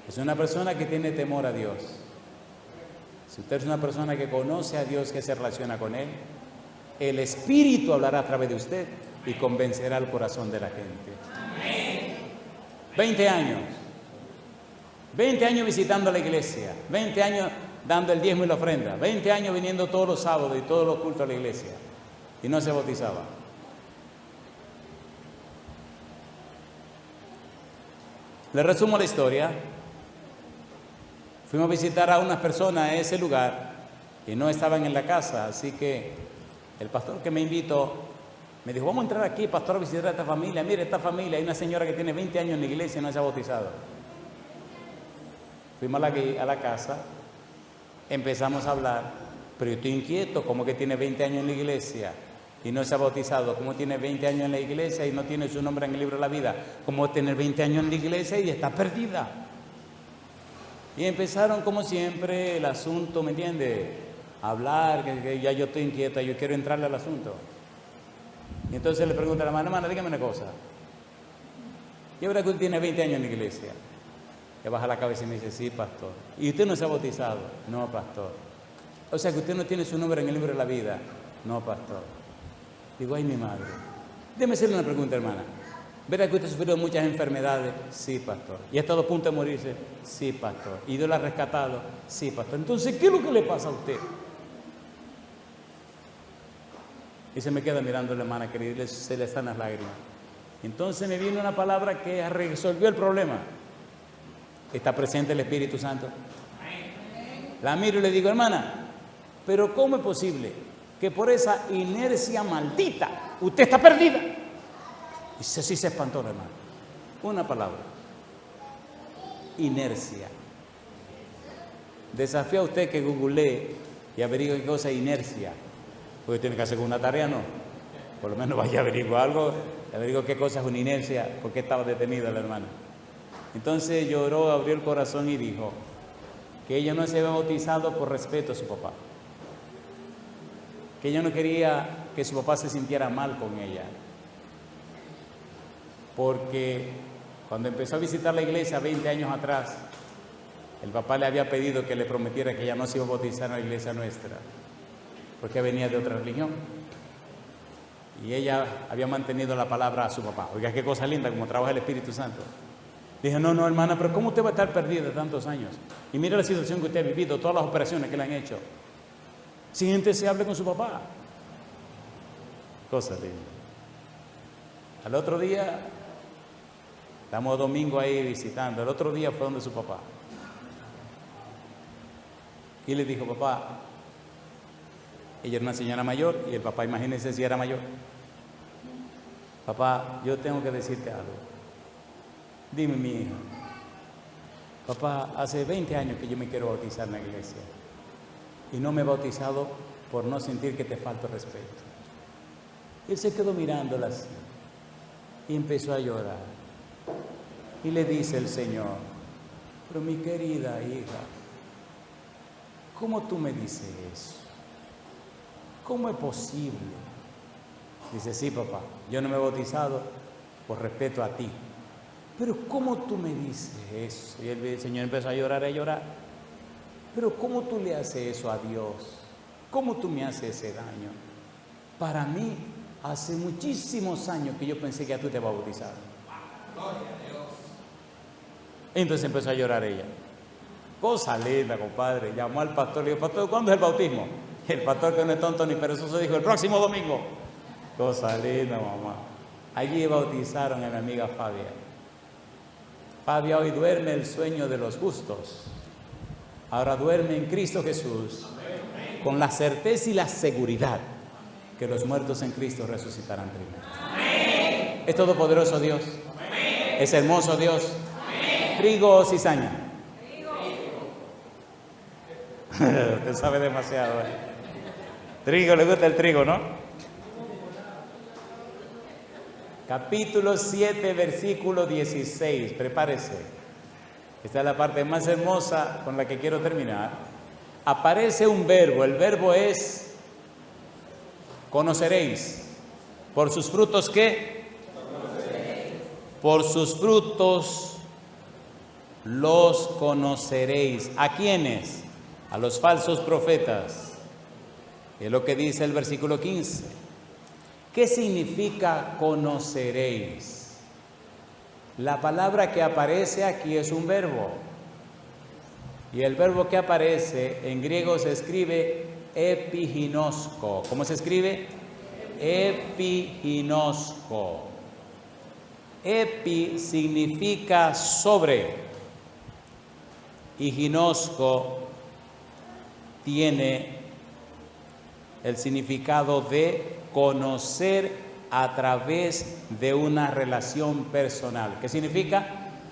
es una persona que tiene temor a Dios, si usted es una persona que conoce a Dios, que se relaciona con Él, el Espíritu hablará a través de usted y convencerá el corazón de la gente. 20 años. 20 años visitando la iglesia, 20 años dando el diezmo y la ofrenda, 20 años viniendo todos los sábados y todos los cultos a la iglesia, y no se bautizaba. Le resumo la historia. Fuimos a visitar a unas personas en ese lugar y no estaban en la casa, así que el pastor que me invitó me dijo, vamos a entrar aquí, pastor, a visitar a esta familia. Mire, esta familia, hay una señora que tiene 20 años en la iglesia y no se ha bautizado. Fuimos a la casa, empezamos a hablar, pero yo estoy inquieto, ¿cómo que tiene 20 años en la iglesia y no se ha bautizado? ¿Cómo tiene 20 años en la iglesia y no tiene su nombre en el libro de la vida? ¿Cómo tener 20 años en la iglesia y está perdida? Y empezaron como siempre el asunto, ¿me entiende? A hablar, que ya yo estoy inquieta, yo quiero entrarle al asunto. Y entonces le pregunto a la hermana, dígame una cosa. Yo verdad que usted tiene 20 años en la iglesia. Que baja la cabeza y me dice, sí, pastor. ¿Y usted no se ha bautizado? No, pastor. O sea que usted no tiene su nombre en el libro de la vida. No, pastor. Digo, ay, mi madre. Déjeme hacerle una pregunta, hermana. ¿Verdad que usted ha sufrido muchas enfermedades? Sí, pastor. ¿Y ha estado a punto de morirse? Sí, pastor. ¿Y Dios la ha rescatado? Sí, pastor. Entonces, ¿qué es lo que le pasa a usted? Y se me queda mirando la hermana querida y se le están las lágrimas. Entonces me viene una palabra que resolvió el problema. Está presente el Espíritu Santo. La miro y le digo, hermana, pero ¿cómo es posible que por esa inercia maldita usted está perdida? Y sí se espantó la hermana. Una palabra. Inercia. Desafío a usted que googlee y averigüe qué cosa es inercia. Porque tiene que hacer una tarea, ¿no? Por lo menos vaya a averiguar algo, averiguar qué cosa es una inercia, por qué estaba detenida la hermana. Entonces lloró, abrió el corazón y dijo que ella no se había bautizado por respeto a su papá. Que ella no quería que su papá se sintiera mal con ella. Porque cuando empezó a visitar la iglesia 20 años atrás, el papá le había pedido que le prometiera que ella no se iba a bautizar en la iglesia nuestra, porque venía de otra religión. Y ella había mantenido la palabra a su papá. Oiga, qué cosa linda, como trabaja el Espíritu Santo. Dije, no, hermana, pero ¿cómo usted va a estar perdida tantos años? Y mira la situación que usted ha vivido, todas las operaciones que le han hecho. Siéntese, hable con su papá. Cosa linda. Al otro día, estamos domingo ahí visitando, el otro día fue donde su papá. Y le dijo, papá, ella era una señora mayor y el papá, imagínense si era mayor. Papá, yo tengo que decirte algo. Dime, mi hija. Papá, hace 20 años que yo me quiero bautizar en la iglesia y no me he bautizado por no sentir que te falta respeto. Él se quedó mirándola así y empezó a llorar. Y le dice el Señor, pero mi querida hija, ¿cómo tú me dices eso? ¿Cómo es posible? Dice, sí, papá, yo no me he bautizado por respeto a ti. Pero ¿cómo tú me dices eso? Y el Señor empezó a llorar. Pero ¿cómo tú le haces eso a Dios? ¿Cómo tú me haces ese daño? Para mí, hace muchísimos años que yo pensé que ya tú te vas a bautizar. Entonces empezó a llorar ella. Cosa linda, compadre. Llamó al pastor, le dijo, pastor, ¿cuándo es el bautismo? El pastor, que no es tonto ni perezoso, dijo, el próximo domingo. Cosa linda, mamá. Allí bautizaron a mi amiga Fabia. Fabia hoy duerme el sueño de los justos. Ahora duerme en Cristo Jesús, con la certeza y la seguridad que los muertos en Cristo resucitarán primero. Es todopoderoso Dios. Es hermoso Dios. Trigo o cizaña. Usted sabe demasiado. Trigo, le gusta el trigo, ¿no? Capítulo 7, versículo 16. Prepárese. Esta es la parte más hermosa con la que quiero terminar. Aparece un verbo. El verbo es conoceréis. ¿Por sus frutos qué? Conoceréis. Por sus frutos los conoceréis. ¿A quiénes? A los falsos profetas. Es lo que dice el versículo 15. ¿Qué significa conoceréis? La palabra que aparece aquí es un verbo. Y el verbo que aparece en griego se escribe epiginosko. ¿Cómo se escribe? Epiginosko. Epi significa sobre. Y ginosko tiene el significado de conocer a través de una relación personal. ¿Qué significa?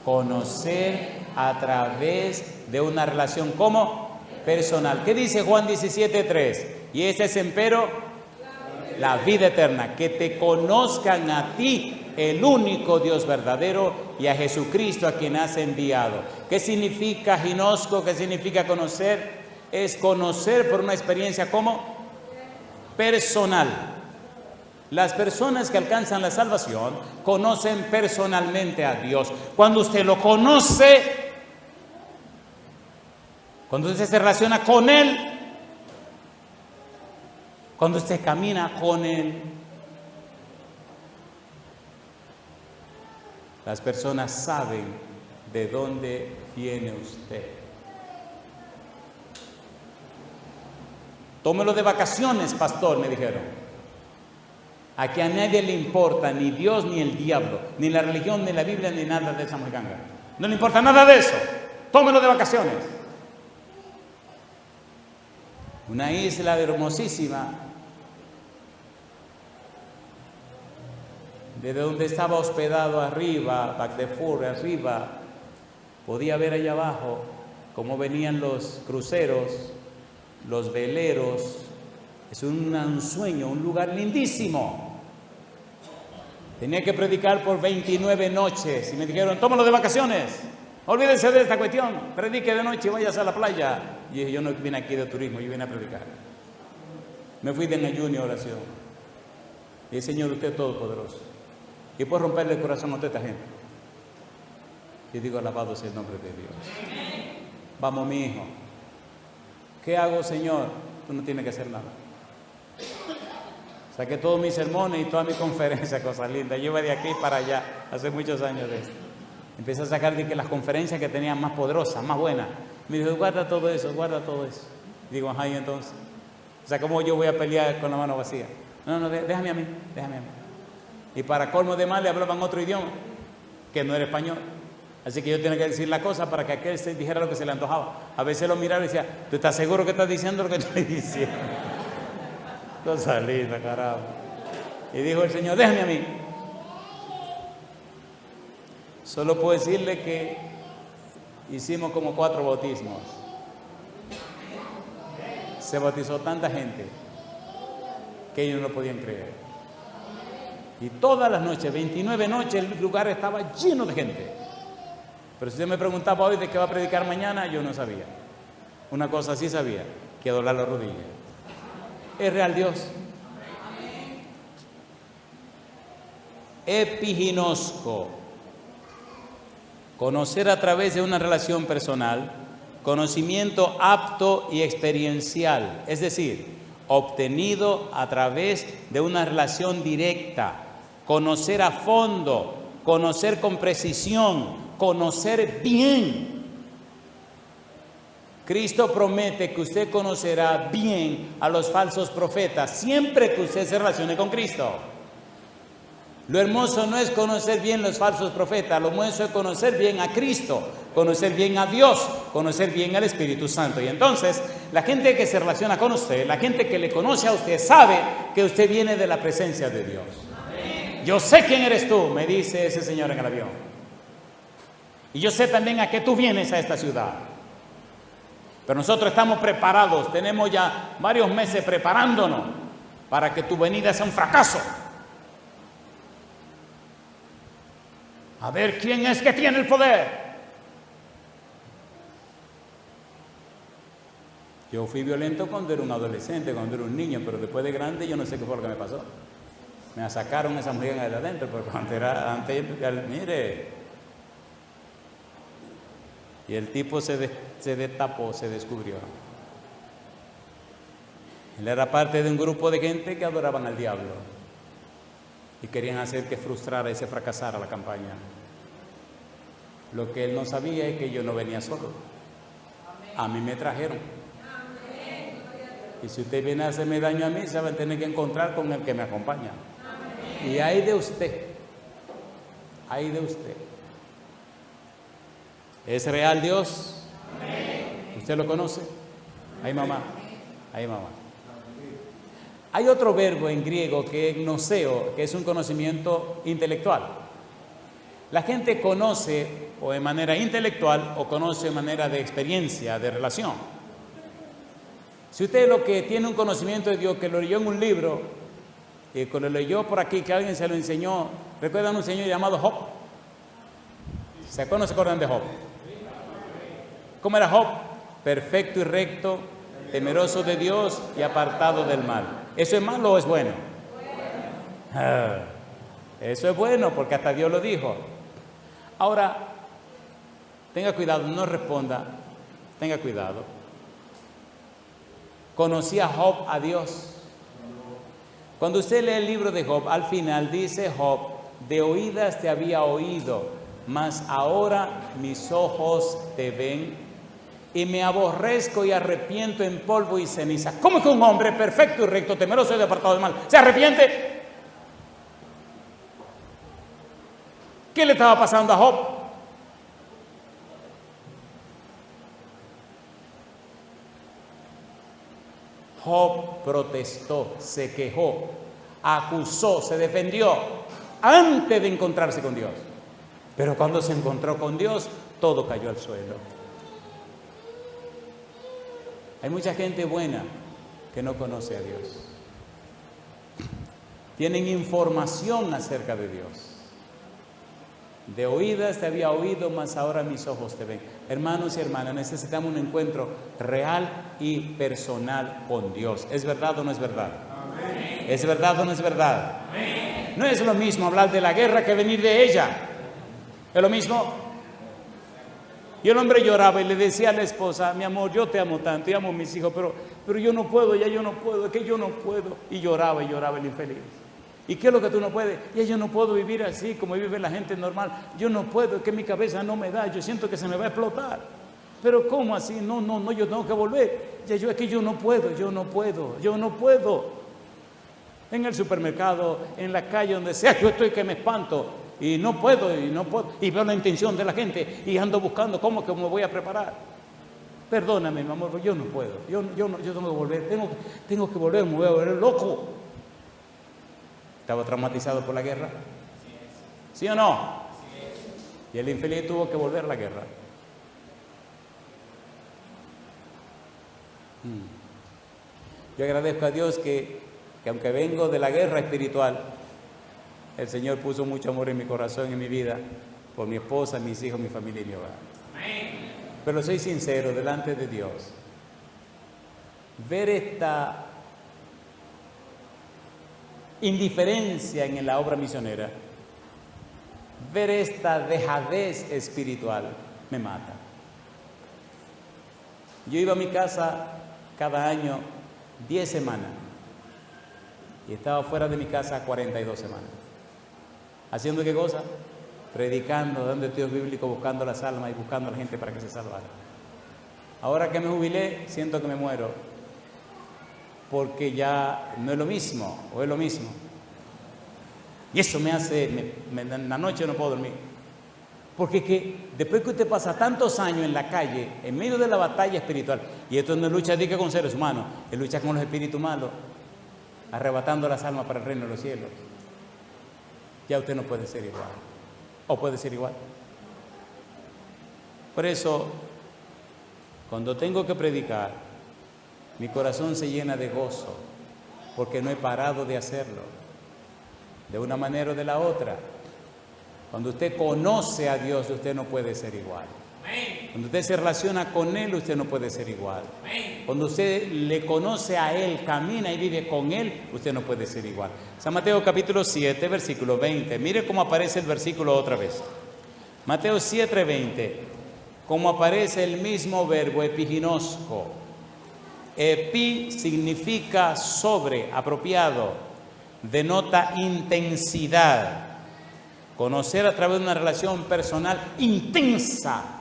Conocer a través de una relación, ¿cómo? Personal. ¿Qué dice Juan 17:3? Y este es empero la vida eterna, que te conozcan a ti, el único Dios verdadero, y a Jesucristo a quien has enviado. ¿Qué significa ginosco? ¿Qué significa conocer? Es conocer por una experiencia, ¿cómo? Personal. Las personas que alcanzan la salvación conocen personalmente a Dios. Cuando usted lo conoce, cuando usted se relaciona con Él, cuando usted camina con Él, las personas saben de dónde viene usted. Tómelo de vacaciones, pastor, me dijeron. Aquí a nadie le importa ni Dios ni el diablo, ni la religión, ni la Biblia, ni nada de esa mojiganga. No le importa nada de eso. Tómelo de vacaciones. Una isla hermosísima, desde donde estaba hospedado arriba, Bac de Four, arriba, podía ver allá abajo cómo venían los cruceros, los veleros. Es un sueño, un lugar lindísimo. Tenía que predicar por 29 noches y me dijeron, tómalo de vacaciones, olvídense de esta cuestión, predique de noche y váyase a la playa. Y dije, yo no vine aquí de turismo, yo vine a predicar. Me fui de ayuno y oración. Y el Señor, usted es todopoderoso y puede romperle el corazón a toda esta gente. Y digo, alabado sea el nombre de Dios. Vamos, mi hijo. ¿Qué hago, Señor? Tú no tienes que hacer nada. Saqué todos mis sermones y todas mis conferencias, cosas lindas. Yo iba de aquí para allá, hace muchos años de esto. Empecé a sacar de que las conferencias que tenían más poderosas, más buenas. Me dijo, guarda todo eso, guarda todo eso. Digo, ajá, y entonces, o sea, ¿cómo yo voy a pelear con la mano vacía? No, déjame a mí, déjame a mí. Y para colmo de mal le hablaban otro idioma, que no era español. Así que yo tenía que decir la cosa para que aquel se dijera lo que se le antojaba. A veces lo miraba y decía, ¿tú estás seguro que estás diciendo lo que estoy diciendo? Cosa linda, carajo. Y dijo el Señor, déjame a mí. Solo puedo decirle que hicimos como 4 bautismos. Se bautizó tanta gente que ellos no lo podían creer. Y todas las noches, 29 noches, el lugar estaba lleno de gente. Pero si usted me preguntaba hoy de qué va a predicar mañana, yo no sabía. Una cosa sí sabía, que doblar las rodillas. Es real Dios. Epiginosco. Conocer a través de una relación personal, conocimiento apto y experiencial, es decir, obtenido a través de una relación directa, conocer a fondo, conocer con precisión, conocer bien. Cristo promete que usted conocerá bien a los falsos profetas siempre que usted se relacione con Cristo. Lo hermoso no es conocer bien los falsos profetas, lo hermoso es conocer bien a Cristo, conocer bien a Dios, conocer bien al Espíritu Santo. Y entonces, la gente que se relaciona con usted, la gente que le conoce a usted, sabe que usted viene de la presencia de Dios. Amén. Yo sé quién eres tú, me dice ese señor en el avión. Y yo sé también a qué tú vienes a esta ciudad. Pero nosotros estamos preparados, tenemos ya varios meses preparándonos para que tu venida sea un fracaso. A ver quién es que tiene el poder. Yo fui violento cuando era un adolescente, cuando era un niño, pero después de grande yo no sé qué fue lo que me pasó. Me sacaron esa mujer de adentro, pero cuando era antes, mire. Y el tipo se destapó, se descubrió. Él era parte de un grupo de gente que adoraban al diablo y querían hacer que frustrara y se fracasara la campaña. Lo que él no sabía es que yo no venía solo. A mí me trajeron. Y si usted viene a hacerme daño a mí, se va a tener que encontrar con el que me acompaña. Y hay de usted. Hay de usted. ¿Es real Dios? ¿Usted lo conoce? Ahí mamá. Ahí mamá. Hay otro verbo en griego que es gnoseo, que es un conocimiento intelectual. La gente conoce o de manera intelectual o conoce de manera de experiencia, de relación. Si usted lo que tiene un conocimiento de Dios, que lo leyó en un libro, y que lo leyó por aquí, que alguien se lo enseñó, ¿recuerdan un señor llamado Job? ¿Se acuerdan de Job? ¿Cómo era Job? Perfecto y recto, temeroso de Dios y apartado del mal. ¿Eso es malo o es bueno? Eso es bueno porque hasta Dios lo dijo. Ahora, tenga cuidado, no responda, tenga cuidado. ¿Conocía Job a Dios? Cuando usted lee el libro de Job, al final dice Job, de oídas te había oído, mas ahora mis ojos te ven y me aborrezco y arrepiento en polvo y ceniza. ¿Cómo que un hombre perfecto y recto, temeroso y apartado del mal, se arrepiente? ¿Qué le estaba pasando a Job? Job protestó, se quejó, acusó, se defendió antes de encontrarse con Dios. Pero cuando se encontró con Dios, todo cayó al suelo. Hay mucha gente buena que no conoce a Dios. Tienen información acerca de Dios. De oídas te había oído, mas ahora mis ojos te ven. Hermanos y hermanas, necesitamos un encuentro real y personal con Dios. ¿Es verdad o no es verdad? Amén. ¿Es verdad o no es verdad? Amén. No es lo mismo hablar de la guerra que venir de ella. ¿Es lo mismo? Y el hombre lloraba y le decía a la esposa: mi amor, yo te amo tanto, y amo a mis hijos, pero yo no puedo, ya yo no puedo, es que yo no puedo. Y lloraba el infeliz. ¿Y qué es lo que tú no puedes? Ya yo no puedo vivir así como vive la gente normal. Yo no puedo, es que mi cabeza no me da, yo siento que se me va a explotar. Pero ¿cómo así? No, yo tengo que volver. Es que yo no puedo. En el supermercado, en la calle, donde sea, yo estoy que me espanto. Y no puedo. Y veo la intención de la gente y ando buscando cómo que me voy a preparar. Perdóname, mi amor, yo no puedo. Yo tengo que volver. Tengo que volver, me voy a volver loco. ¿Estaba traumatizado por la guerra? ¿Sí o no? Y el infeliz tuvo que volver a la guerra. Yo agradezco a Dios que aunque vengo de la guerra espiritual, el Señor puso mucho amor en mi corazón, en mi vida, por mi esposa, mis hijos, mi familia y mi hogar. Pero soy sincero delante de Dios. Ver esta indiferencia en la obra misionera, ver esta dejadez espiritual, me mata. Yo iba a mi casa cada año 10 semanas y estaba fuera de mi casa 42 semanas. ¿Haciendo qué cosa? Predicando, dando estudios bíblicos, buscando las almas y buscando a la gente para que se salvara. Ahora que me jubilé, siento que me muero, porque ya no es lo mismo, o es lo mismo. Y eso me hace, en la noche no puedo dormir. Porque que después que usted pasa tantos años en la calle, en medio de la batalla espiritual, y esto no es lucha con seres humanos, es lucha con los espíritus malos, arrebatando las almas para el reino de los cielos, ya usted no puede ser igual. ¿O puede ser igual? Por eso, cuando tengo que predicar, mi corazón se llena de gozo, porque no he parado de hacerlo, de una manera o de la otra. Cuando usted conoce a Dios, usted no puede ser igual. Cuando usted se relaciona con Él, usted no puede ser igual. Cuando usted le conoce a Él, camina y vive con Él, usted no puede ser igual. San Mateo capítulo 7, versículo 20. Mire cómo aparece el versículo otra vez. Mateo 7, 20. Cómo aparece el mismo verbo epiginosco. Epi significa sobre, apropiado, denota intensidad. Conocer a través de una relación personal intensa.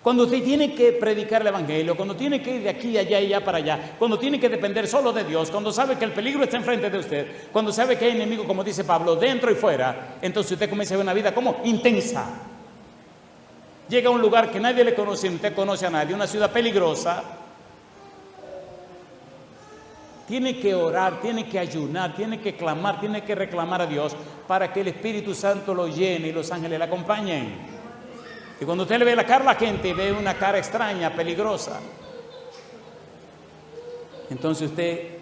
Cuando usted tiene que predicar el evangelio, cuando tiene que ir de aquí, allá y allá para allá, cuando tiene que depender solo de Dios, cuando sabe que el peligro está enfrente de usted, cuando sabe que hay enemigos, como dice Pablo, dentro y fuera, entonces usted comienza a ver una vida como intensa. Llega a un lugar que nadie le conoce, ni usted conoce a nadie, una ciudad peligrosa. Tiene que orar, tiene que ayunar, tiene que clamar, tiene que reclamar a Dios para que el Espíritu Santo lo llene y los ángeles le acompañen. Y cuando usted le ve la cara a la gente, ve una cara extraña, peligrosa, entonces usted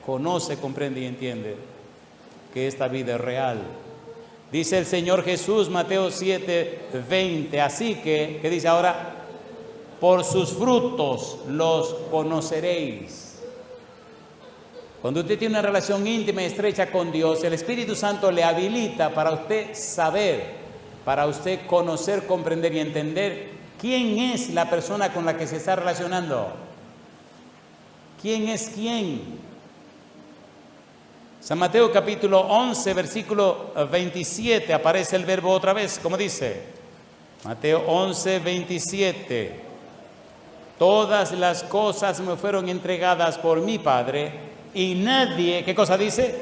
conoce, comprende y entiende que esta vida es real. Dice el Señor Jesús, Mateo 7, 20, así que, ¿qué dice ahora? Por sus frutos los conoceréis. Cuando usted tiene una relación íntima y estrecha con Dios, el Espíritu Santo le habilita para usted saber, para usted conocer, comprender y entender quién es la persona con la que se está relacionando. ¿Quién es quién? San Mateo capítulo 11, versículo 27, aparece el verbo otra vez, ¿cómo dice? Mateo 11, 27. Todas las cosas me fueron entregadas por mi Padre. Y nadie, ¿qué cosa dice?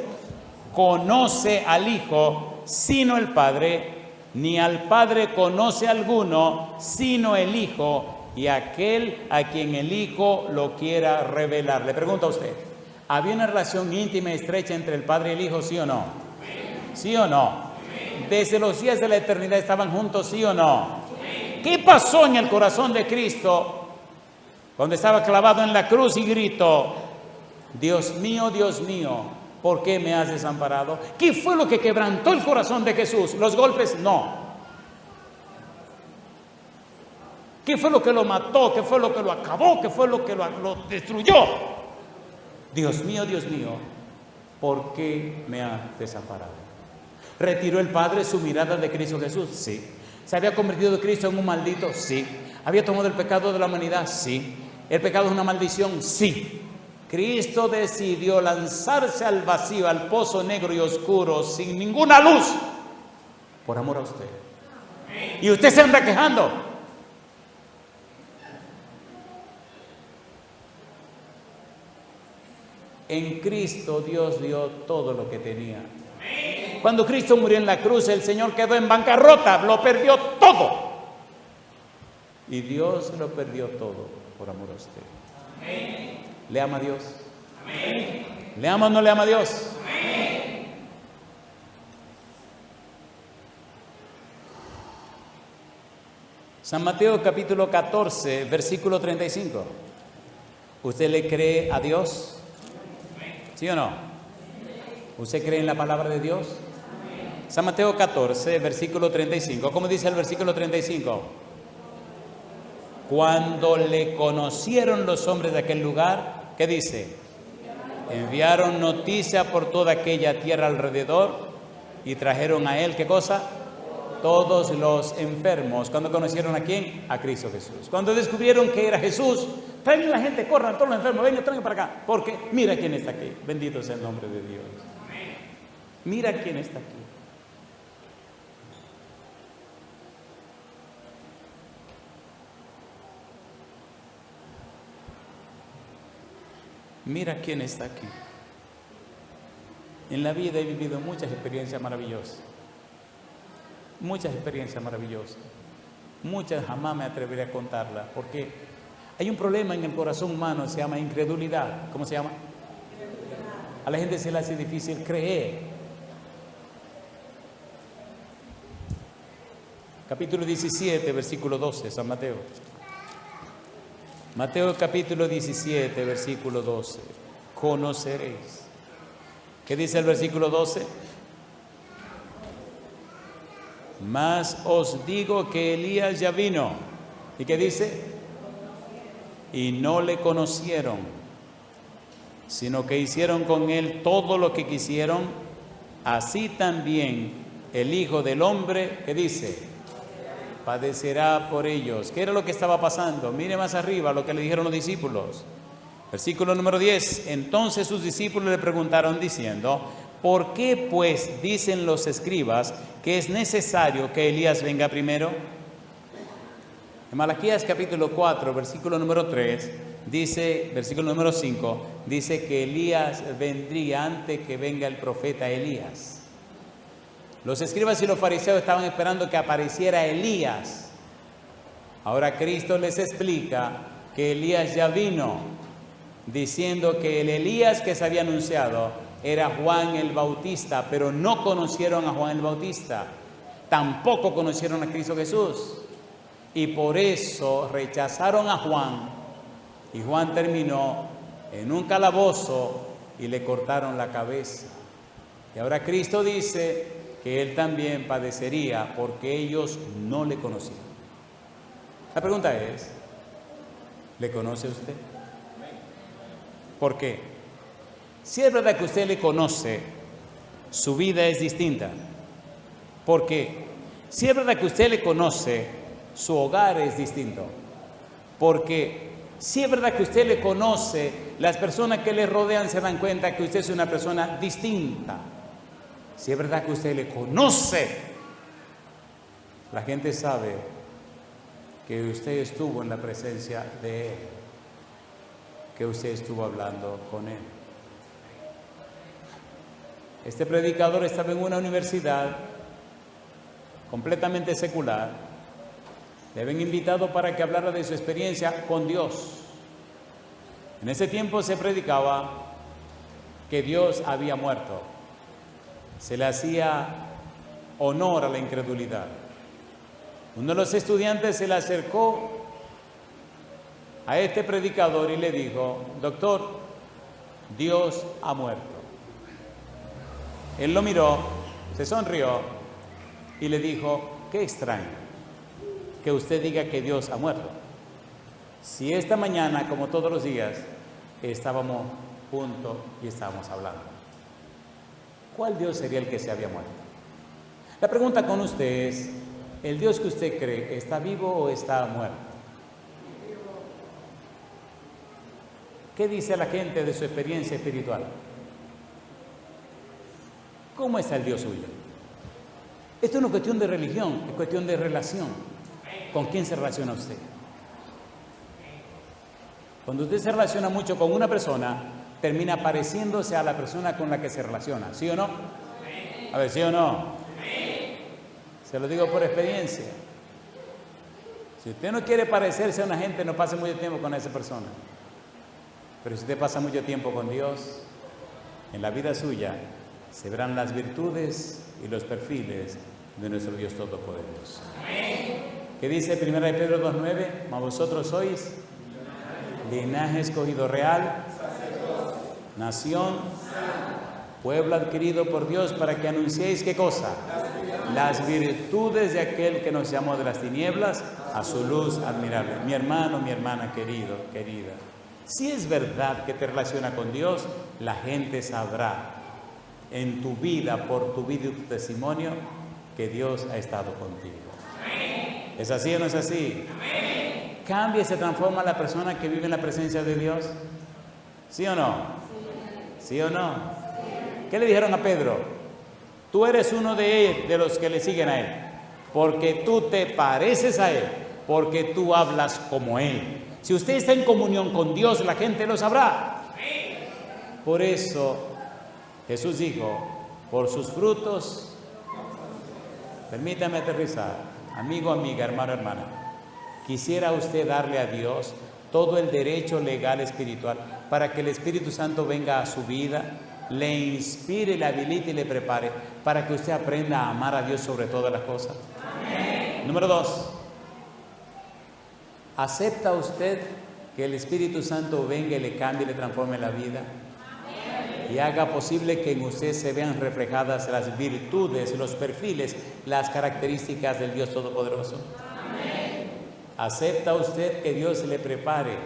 Conoce al Hijo, sino el Padre, ni al Padre conoce alguno, sino el Hijo, y aquel a quien el Hijo lo quiera revelar. Le pregunto a usted, ¿había una relación íntima y estrecha entre el Padre y el Hijo, sí o no? ¿Sí o no? Desde los días de la eternidad estaban juntos, ¿sí o no? ¿Qué pasó en el corazón de Cristo cuando estaba clavado en la cruz y gritó: Dios mío, ¿por qué me has desamparado? ¿Qué fue lo que quebrantó el corazón de Jesús? ¿Los golpes? No. ¿Qué fue lo que lo mató? ¿Qué fue lo que lo acabó? ¿Qué fue lo que lo destruyó? Dios mío, ¿por qué me has desamparado? ¿Retiró el Padre su mirada de Cristo Jesús? Sí. ¿Se había convertido Cristo en un maldito? Sí. ¿Había tomado el pecado de la humanidad? Sí. ¿El pecado es una maldición? Sí. Cristo decidió lanzarse al vacío, al pozo negro y oscuro, sin ninguna luz, por amor a usted. Y usted se anda quejando. En Cristo Dios dio todo lo que tenía. Cuando Cristo murió en la cruz, el Señor quedó en bancarrota, lo perdió todo. Y Dios lo perdió todo por amor a usted. ¿Le ama a Dios? ¿Le ama o no le ama a Dios? San Mateo capítulo 14, versículo 35. ¿Usted le cree a Dios? ¿Sí o no? ¿Usted cree en la palabra de Dios? San Mateo 14, versículo 35. ¿Cómo dice el versículo 35? Cuando le conocieron los hombres de aquel lugar, ¿qué dice? Enviaron noticia por toda aquella tierra alrededor y trajeron a él, ¿qué cosa? Todos los enfermos. ¿Cuándo conocieron a quién? A Cristo Jesús. Cuando descubrieron que era Jesús, traigan la gente, corran, todos los enfermos, vengan, traigan para acá. Porque mira quién está aquí. Bendito sea el nombre de Dios. Mira quién está aquí. Mira quién está aquí. En la vida he vivido muchas experiencias maravillosas. Muchas experiencias maravillosas. Muchas jamás me atreveré a contarlas. Porque hay un problema en el corazón humano, se llama incredulidad. ¿Cómo se llama? A la gente se le hace difícil creer. Capítulo 17, versículo 12, San Mateo. Mateo capítulo 17, versículo 12. Conoceréis. ¿Qué dice el versículo 12? Mas os digo que Elías ya vino. ¿Y qué dice? Y no le conocieron, sino que hicieron con él todo lo que quisieron. Así también el Hijo del Hombre, ¿qué dice? Padecerá por ellos. ¿Qué era lo que estaba pasando? Mire más arriba lo que le dijeron los discípulos. Versículo número 10. Entonces sus discípulos le preguntaron diciendo: ¿por qué pues dicen los escribas que es necesario que Elías venga primero? En Malaquías capítulo 4, versículo número 3, dice, versículo número 5, dice que Elías vendría antes que venga el profeta Elías. Los escribas y los fariseos estaban esperando que apareciera Elías. Ahora Cristo les explica que Elías ya vino, diciendo que el Elías que se había anunciado era Juan el Bautista, pero no conocieron a Juan el Bautista, tampoco conocieron a Cristo Jesús, y por eso rechazaron a Juan, y Juan terminó en un calabozo y le cortaron la cabeza. Y ahora Cristo dice que él también padecería porque ellos no le conocían. La pregunta es, ¿le conoce usted? ¿Por qué? Si es verdad que usted le conoce, su vida es distinta. ¿Por qué? Si es verdad que usted le conoce, su hogar es distinto. Porque si es verdad que usted le conoce, las personas que le rodean se dan cuenta que usted es una persona distinta. Si es verdad que usted le conoce, la gente sabe que usted estuvo en la presencia de Él, que usted estuvo hablando con Él. Este predicador estaba en una universidad completamente secular, le habían invitado para que hablara de su experiencia con Dios. En ese tiempo se predicaba que Dios había muerto. Se le hacía honor a la incredulidad. Uno de los estudiantes se le acercó a este predicador y le dijo: doctor, Dios ha muerto. Él lo miró, se sonrió y le dijo: qué extraño que usted diga que Dios ha muerto. Si esta mañana, como todos los días, estábamos juntos y estábamos hablando, ¿cuál Dios sería el que se había muerto? La pregunta con usted es: ¿el Dios que usted cree está vivo o está muerto? ¿Qué dice la gente de su experiencia espiritual? ¿Cómo está el Dios suyo? Esto no es cuestión de religión, es cuestión de relación. ¿Con quién se relaciona usted? Cuando usted se relaciona mucho con una persona, termina pareciéndose a la persona con la que se relaciona, ¿sí o no? A ver, ¿sí o no? Se lo digo por experiencia. Si usted no quiere parecerse a una gente, no pase mucho tiempo con esa persona. Pero si usted pasa mucho tiempo con Dios, en la vida suya se verán las virtudes y los perfiles de nuestro Dios Todopoderoso. ¿Qué dice 1 Pedro 2:9? Mas vosotros sois linaje escogido real, nación, pueblo adquirido por Dios, para que anunciéis ¿qué cosa? Las virtudes de aquel que nos llamó de las tinieblas a su luz admirable. Mi hermano, mi hermana, querido, querida, si es verdad que te relaciona con Dios, la gente sabrá en tu vida, por tu vida y tu testimonio, que Dios ha estado contigo. ¿Es así o no es así? ¿Cambia y se transforma la persona que vive en la presencia de Dios? ¿Sí o no? ¿Sí o no? ¿Qué le dijeron a Pedro? Tú eres uno de los que le siguen a él, porque tú te pareces a él, porque tú hablas como él. Si usted está en comunión con Dios, la gente lo sabrá. Por eso Jesús dijo: por sus frutos, permítame aterrizar, amigo, amiga, hermano, hermana, quisiera usted darle a Dios todo el derecho legal espiritual para que el Espíritu Santo venga a su vida, le inspire, le habilite y le prepare para que usted aprenda a amar a Dios sobre todas las cosas. Amén. Número 2. ¿Acepta usted que el Espíritu Santo venga y le cambie y le transforme la vida? Amén. Y haga posible que en usted se vean reflejadas las virtudes, los perfiles, las características del Dios Todopoderoso. Amén. ¿Acepta usted que Dios le prepare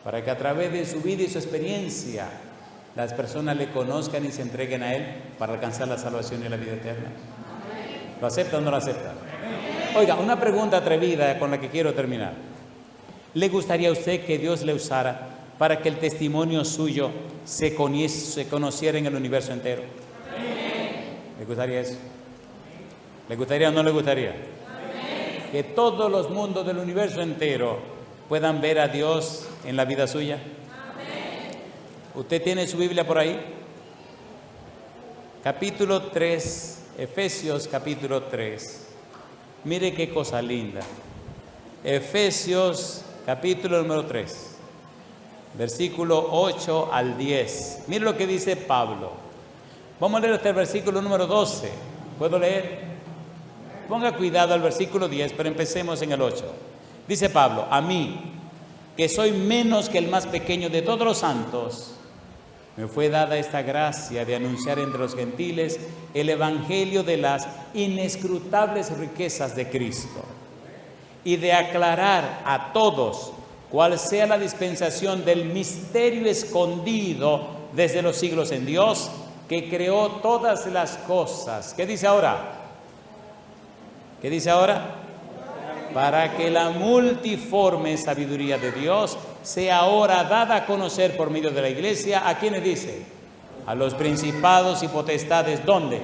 para que a través de su vida y su experiencia las personas le conozcan y se entreguen a Él para alcanzar la salvación y la vida eterna? Amén. ¿Lo acepta o no lo acepta? Amén. Oiga, una pregunta atrevida con la que quiero terminar. ¿Le gustaría a usted que Dios le usara para que el testimonio suyo se conociera en el universo entero? Amén. ¿Le gustaría eso? ¿Le gustaría o no le gustaría? Amén. Que todos los mundos del universo entero puedan ver a Dios en la vida suya. Amén. ¿Usted tiene su Biblia por ahí? Capítulo 3, Efesios capítulo 3. Mire qué cosa linda. Efesios capítulo número 3, versículo 8 al 10. Mire lo que dice Pablo. Vamos a leer hasta el versículo número 12. ¿Puedo leer? Ponga cuidado al versículo 10, pero empecemos en el 8. Dice Pablo: a mí, que soy menos que el más pequeño de todos los santos, me fue dada esta gracia de anunciar entre los gentiles el evangelio de las inescrutables riquezas de Cristo, y de aclarar a todos cuál sea la dispensación del misterio escondido desde los siglos en Dios, que creó todas las cosas. ¿Qué dice ahora? ¿Qué dice ahora? Para que la multiforme sabiduría de Dios sea ahora dada a conocer por medio de la Iglesia. ¿A quiénes dice? A los principados y potestades. ¿Dónde?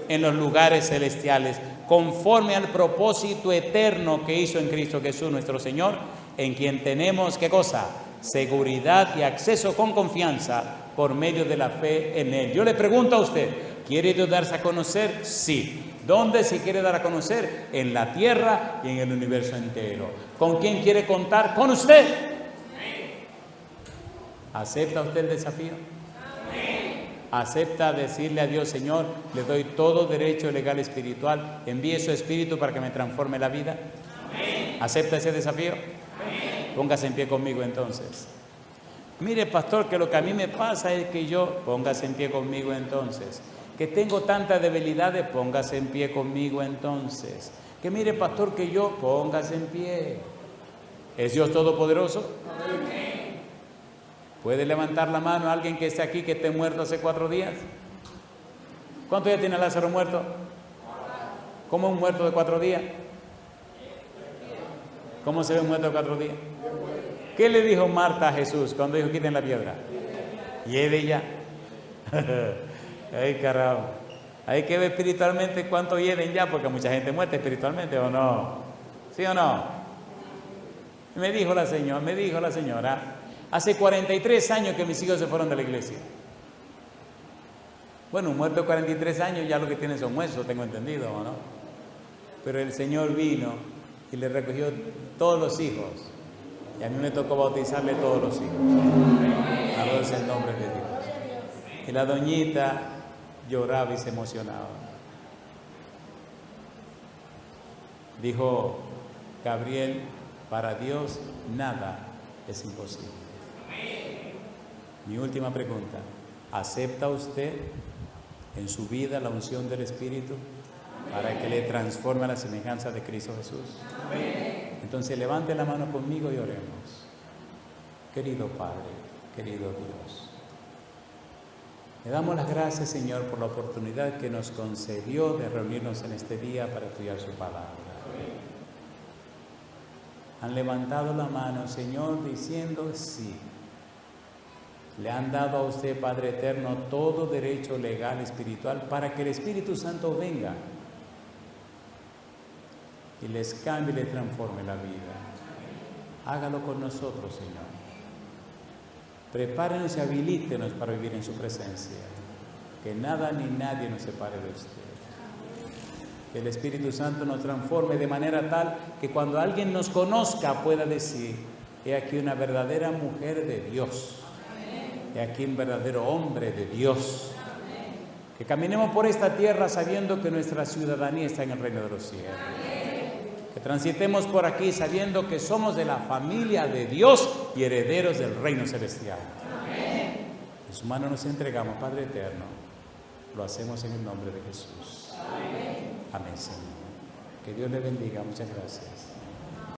En los lugares celestiales, conforme al propósito eterno que hizo en Cristo Jesús nuestro Señor, en quien tenemos, ¿qué cosa? Seguridad y acceso con confianza por medio de la fe en Él. Yo le pregunto a usted, ¿quiere Dios darse a conocer? Sí. ¿Dónde se quiere dar a conocer? En la tierra y en el universo entero. ¿Con quién quiere contar? Con usted. ¿Acepta usted el desafío? ¿Acepta decirle a Dios, Señor, le doy todo derecho legal espiritual, envíe su espíritu para que me transforme la vida? ¿Acepta ese desafío? Póngase en pie conmigo entonces. Mire, pastor, que lo que a mí me pasa es que yo, póngase en pie conmigo entonces. Que tengo tantas debilidades, póngase en pie conmigo entonces. Que mire, pastor, que yo, póngase en pie. ¿Es Dios todopoderoso? ¿Puede levantar la mano a alguien que esté aquí, que esté muerto hace 4 días? ¿Cuánto ya tiene Lázaro muerto? ¿Cómo un muerto de 4 días? ¿Cómo se ve un muerto de 4 días? ¿Qué le dijo Marta a Jesús cuando dijo quiten la piedra? Lleve ya. Ay, carajo. Hay que ver espiritualmente cuánto lleven ya, porque mucha gente muerta espiritualmente, ¿o no? ¿Sí o no? Me dijo la señora, hace 43 años que mis hijos se fueron de la iglesia. Bueno, un muerto de 43 años ya lo que tiene son huesos, tengo entendido, ¿o no? Pero el Señor vino y le recogió todos los hijos. Y a mí me tocó bautizarle todos los hijos. Alabado el nombre de Dios. Y la doñita lloraba y se emocionaba. Dijo Gabriel, para Dios nada es imposible. Mi última pregunta, ¿acepta usted en su vida la unción del Espíritu para que le transforme a la semejanza de Cristo Jesús? Entonces levante la mano conmigo y oremos. Querido Padre, querido Dios, le damos las gracias, Señor, por la oportunidad que nos concedió de reunirnos en este día para estudiar su palabra. Han levantado la mano, Señor, diciendo sí. Le han dado a usted, Padre eterno, todo derecho legal, espiritual, para que el Espíritu Santo venga y les cambie y les transforme la vida. Hágalo con nosotros, Señor. Prepárenos y habilítenos para vivir en su presencia. Que nada ni nadie nos separe de usted. Que el Espíritu Santo nos transforme de manera tal que cuando alguien nos conozca pueda decir: he aquí una verdadera mujer de Dios. He aquí un verdadero hombre de Dios. Que caminemos por esta tierra sabiendo que nuestra ciudadanía está en el reino de los cielos. Que transitemos por aquí sabiendo que somos de la familia de Dios y herederos del reino celestial. En su mano nos entregamos, Padre eterno. Lo hacemos en el nombre de Jesús. Amén, Señor. Que Dios le bendiga. Muchas gracias.